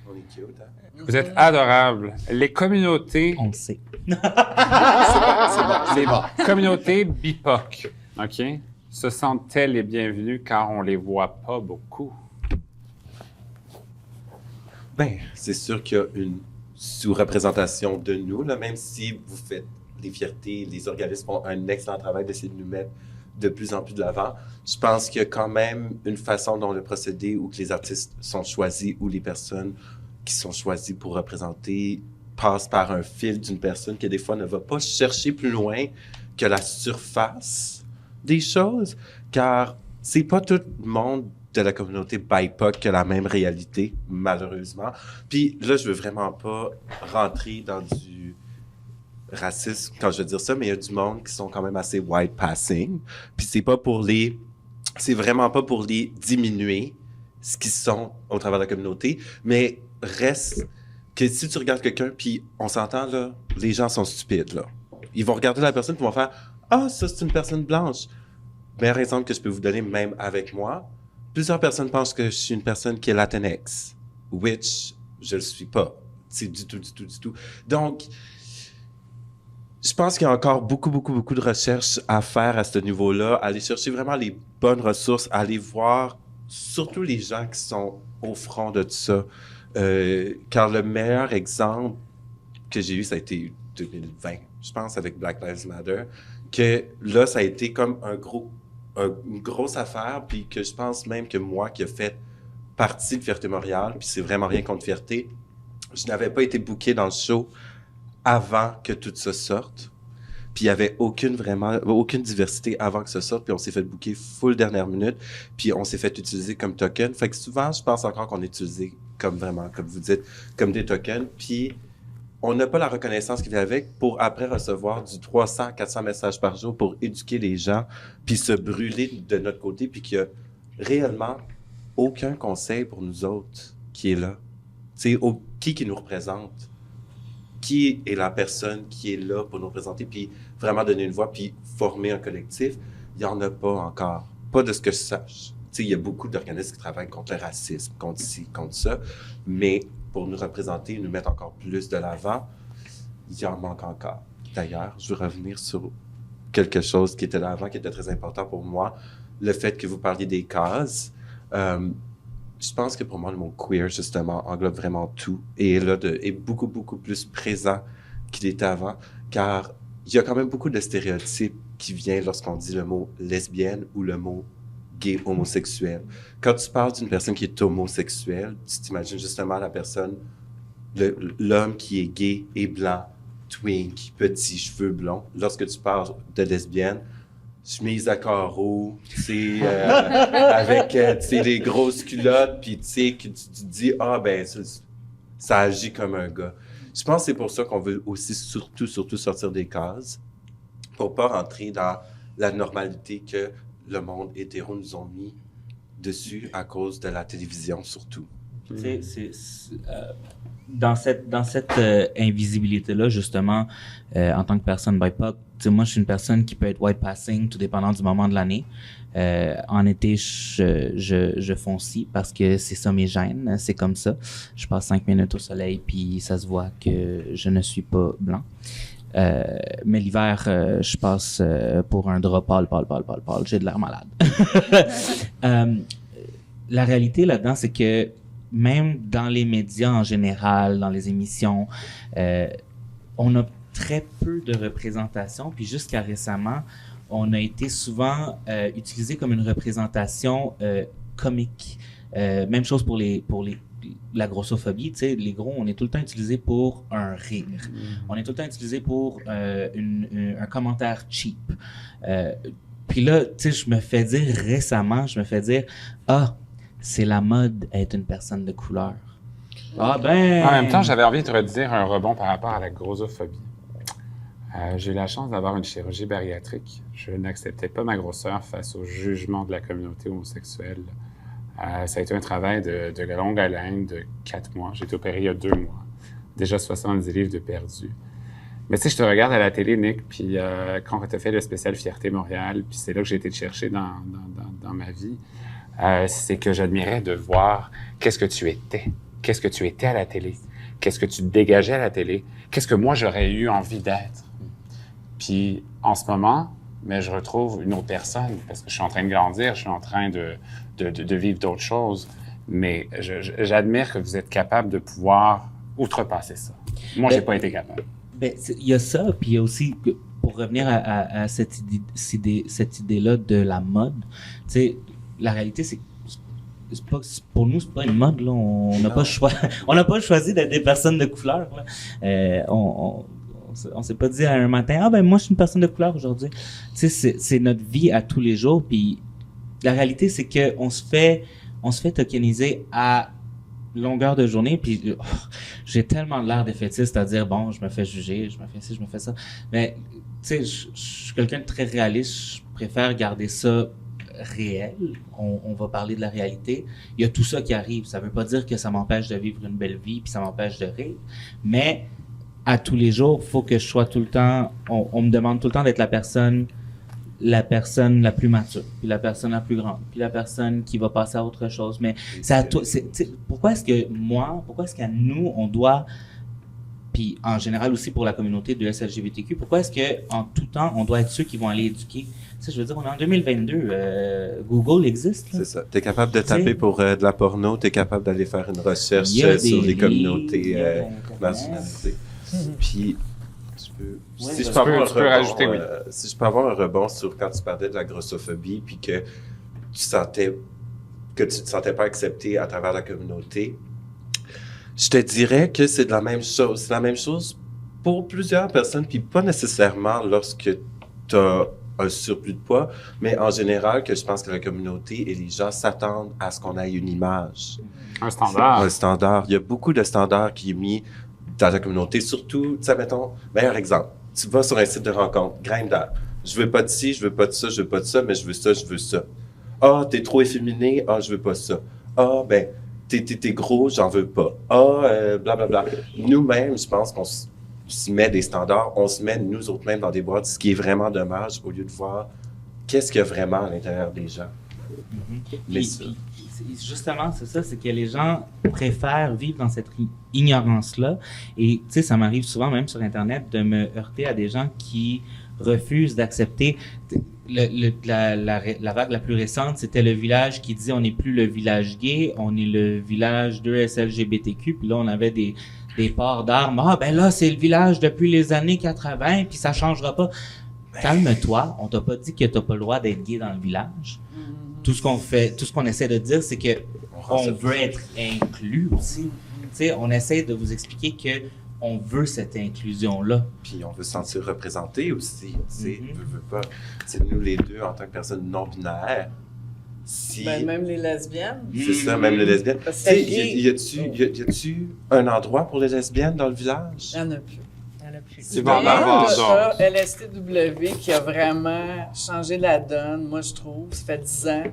On est cute, hein? Vous êtes adorables. Les communautés... On le sait. C'est bon. Communautés BIPOC, OK? Se sentent-elles les bienvenues car on les voit pas beaucoup? Bien, c'est sûr qu'il y a une sous-représentation de nous, là, même si vous faites des fiertés, les organismes font un excellent travail d'essayer de nous mettre de plus en plus de l'avant. Je pense qu'il y a quand même une façon dont le procédé, où que les artistes sont choisis, ou les personnes qui sont choisies pour représenter passent par un fil d'une personne qui, des fois, ne va pas chercher plus loin que la surface des choses, car c'est pas tout le monde de la communauté BIPOC qui a la même réalité, malheureusement. Puis là, je veux vraiment pas rentrer dans du racisme quand je veux dire ça, mais il y a du monde qui sont quand même assez white passing. Puis c'est vraiment pas pour les diminuer ce qu'ils sont au travers de la communauté, mais reste que si tu regardes quelqu'un, puis on s'entend là, les gens sont stupides là. Ils vont regarder la personne, puis vont faire « Ah, ça c'est une personne blanche ». Meilleur exemple que je peux vous donner, même avec moi, plusieurs personnes pensent que je suis une personne qui est Latinx, which je le suis pas. C'est du tout. Donc, je pense qu'il y a encore beaucoup de recherches à faire à ce niveau-là, aller chercher vraiment les bonnes ressources, aller voir surtout les gens qui sont au front de tout ça. Car le meilleur exemple que j'ai eu, ça a été 2020, je pense, avec Black Lives Matter, que là, ça a été comme une grosse affaire, puis que je pense même que moi, qui ai fait partie de Fierté Montréal, puis c'est vraiment rien contre Fierté, je n'avais pas été booké dans le show avant que tout ça sorte. Puis il y avait aucune diversité avant que ça sorte, puis on s'est fait booker full dernière minute, puis on s'est fait utiliser comme token. Fait que souvent, je pense encore qu'on est utilisé comme vraiment, comme vous dites, comme des tokens, puis on n'a pas la reconnaissance qui vient avec pour après recevoir du 300-400 messages par jour pour éduquer les gens, puis se brûler de notre côté, puis qu'il y a réellement aucun conseil pour nous autres qui est là. Tu sais, qui nous représente? Qui est la personne qui est là pour nous représenter, puis vraiment donner une voix, puis former un collectif? Il n'y en a pas encore. Pas de ce que je sache. Tu sais, il y a beaucoup d'organismes qui travaillent contre le racisme, contre ci, contre ça, mais pour nous représenter, nous mettre encore plus de l'avant, il en manque encore. D'ailleurs, je veux revenir sur quelque chose qui était là avant, qui était très important pour moi, le fait que vous parliez des cases. Je pense que pour moi, le mot queer, justement, englobe vraiment tout et est beaucoup plus présent qu'il était avant, car il y a quand même beaucoup de stéréotypes qui viennent lorsqu'on dit le mot lesbienne ou le mot gay homosexuel. Quand tu parles d'une personne qui est homosexuelle, tu t'imagines justement la personne, l'homme qui est gay et blanc, twink, petit, cheveux blonds. Lorsque tu parles de lesbienne, chemise à carreaux, tu sais, avec, tu sais, les grosses culottes, puis tu sais, que tu te dis, ah, ben, ça agit comme un gars. Je pense que c'est pour ça qu'on veut aussi surtout sortir des cases, pour pas rentrer dans la normalité que le monde hétéro nous ont mis dessus à cause de la télévision, surtout. Tu sais, dans cette invisibilité-là, justement, en tant que personne BIPOC, moi, je suis une personne qui peut être white passing, tout dépendant du moment de l'année. En été, je foncie parce que c'est ça mes gènes, c'est comme ça. Je passe 5 minutes au soleil, puis ça se voit que je ne suis pas blanc. Mais l'hiver, je passe pour un drap pâle. J'ai de l'air malade. La réalité là-dedans, c'est que même dans les médias en général, dans les émissions, on a très peu de représentation. Puis jusqu'à récemment, on a été souvent utilisé comme une représentation comique. Même chose pour la grossophobie, tu sais, les gros, on est tout le temps utilisé pour un rire. On est tout le temps utilisé pour un commentaire cheap. Puis là, tu sais, je me fais dire, ah, c'est la mode à être une personne de couleur. Ah ben... En même temps, j'avais envie de redire un rebond par rapport à la grossophobie. J'ai eu la chance d'avoir une chirurgie bariatrique. Je n'acceptais pas ma grosseur face au jugement de la communauté homosexuelle. Ça a été un travail de longue haleine, de 4 mois. J'ai été opéré il y a 2 mois. Déjà 70 livres de perdu. Mais tu sais, je te regarde à la télé, Nick, puis quand tu as fait le spécial Fierté Montréal, puis c'est là que j'ai été te chercher dans ma vie, c'est que j'admirais de voir qu'est-ce que tu étais. Qu'est-ce que tu étais à la télé? Qu'est-ce que tu dégageais à la télé? Qu'est-ce que moi, j'aurais eu envie d'être? Puis en ce moment, mais je retrouve une autre personne parce que je suis en train de grandir, je suis en train de vivre d'autres choses. Mais j'admire que vous êtes capable de pouvoir outrepasser ça. Moi, j'ai pas été capable. Il y a ça, puis il y a aussi, pour revenir à cette idée-là de la mode, tu sais, la réalité, c'est pas, pour nous, c'est pas une mode, là. On n'a pas choisi d'être des personnes de couleur, là. On s'est pas dit un matin, ah ben moi je suis une personne de couleur aujourd'hui. Tu sais, c'est notre vie à tous les jours, puis la réalité, c'est que on se fait tokeniser à longueur de journée, puis j'ai tellement l'air défaitiste à dire, bon, je me fais juger, je me fais ci, je me fais ça. Mais, tu sais, je suis quelqu'un de très réaliste, je préfère garder ça réel. On va parler de la réalité. Il y a tout ça qui arrive. Ça veut pas dire que ça m'empêche de vivre une belle vie, puis ça m'empêche de rire. Mais, à tous les jours, faut que je sois tout le temps, on me demande tout le temps d'être la personne la plus mature, puis la personne la plus grande, puis la personne qui va passer à autre chose. Mais c'est à toi. Pourquoi est-ce qu'à nous, on doit, puis en général aussi pour la communauté de SLGBTQ, pourquoi est-ce qu'en tout temps, on doit être ceux qui vont aller éduquer? Tu sais, je veux dire, on est en 2022, Google existe. Là. C'est ça. Tu es capable de taper pour de la porno, tu es capable d'aller faire une recherche sur les communautés nationalisées. Puis, si je peux avoir un rebond sur quand tu parlais de la grossophobie, puis que tu te sentais pas accepté à travers la communauté, je te dirais que c'est la même chose. C'est la même chose pour plusieurs personnes, puis pas nécessairement lorsque tu as un surplus de poids, mais en général, que je pense que la communauté et les gens s'attendent à ce qu'on ait une image. Un standard. Un standard. Il y a beaucoup de standards qui est mis dans la communauté, surtout, tu sais, mettons, meilleur exemple, tu vas sur un site de rencontre, Grindr, je veux pas de ci, je veux pas de ça, je veux pas de ça, mais je veux ça, je veux ça. Ah, t'es trop efféminé, ah, je veux pas ça. Ah, ben, t'es gros, j'en veux pas. Ah, blablabla. Nous-mêmes, je pense qu'on se met des standards, on se met nous autres mêmes dans des boîtes, ce qui est vraiment dommage, au lieu de voir qu'est-ce qu'il y a vraiment à l'intérieur des gens. Justement, c'est ça, c'est que les gens préfèrent vivre dans cette ignorance-là. Et, tu sais, ça m'arrive souvent, même sur Internet, de me heurter à des gens qui refusent d'accepter. La vague la plus récente, c'était le village qui dit on n'est plus le village gay, on est le village 2S LGBTQ. Puis là, on avait des ports d'armes. Ah, ben là, c'est le village depuis les années 80, puis ça changera pas. Calme-toi, on t'a pas dit que t'as pas le droit d'être gay dans le village. Tout ce qu'on essaie de dire, c'est que on veut être inclus aussi. Tu sais, on essaie de vous expliquer que on veut cette inclusion-là. Puis on veut se sentir représenté aussi. Tu sais, veut pas. C'est nous les deux en tant que personnes non binaires. Même les lesbiennes. C'est ça, même les lesbiennes. Tu sais, y a-tu un endroit pour les lesbiennes dans le village? Il n'y en a plus. C'est bon d'avoir donc. LSTW qui a vraiment changé la donne, moi je trouve, ça fait 10 ans.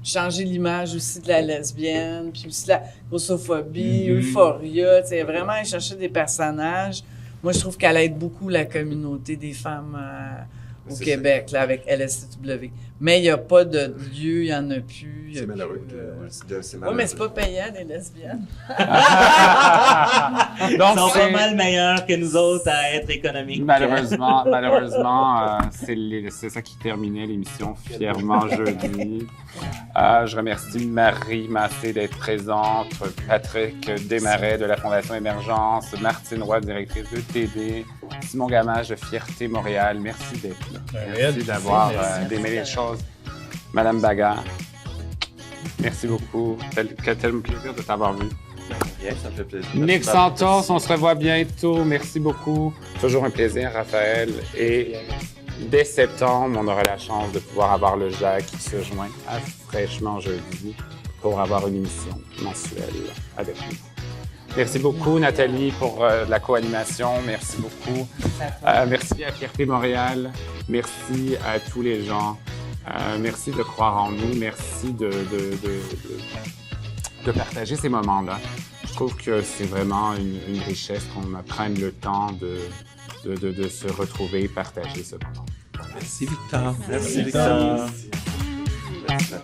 Changé l'image aussi de la lesbienne, puis aussi la grossophobie, Euphoria, tu sais, vraiment aller chercher des personnages. Moi je trouve qu'elle aide beaucoup la communauté des femmes au Québec, là, avec LSTW. Mais il n'y a pas de lieu, il n'y en a plus. C'est malheureux. Oui, mais c'est pas payant, les lesbiennes. Donc, ils sont pas mal meilleurs que nous autres à être économiques. Malheureusement, c'est ça qui terminait l'émission Fièrement Jeudi. Je remercie Marie Massé d'être présente, Patrick Desmarais de la Fondation Émergence, Martine Roy, directrice de TD, Simon Gamache de Fierté Montréal. Merci d'être là. Merci d'avoir démêlé les choses. Madame Bagarre, merci beaucoup. Quel plaisir de t'avoir vu. Bien, ça me fait plaisir. Nick Santos, on se revoit bientôt. Merci beaucoup. Toujours un plaisir, Raphaël. Et dès septembre, on aura la chance de pouvoir avoir le Jacques qui se joint à Fraîchement Jeudi pour avoir une émission mensuelle avec nous. Merci beaucoup, Nathalie, pour la co-animation. Merci beaucoup. Merci à Fierté Montréal. Merci à tous les gens. Merci de croire en nous. Merci de partager ces moments-là. Je trouve que c'est vraiment une richesse qu'on prenne le temps de se retrouver et partager ce moment. Merci, Victor. Merci, Victor. Merci.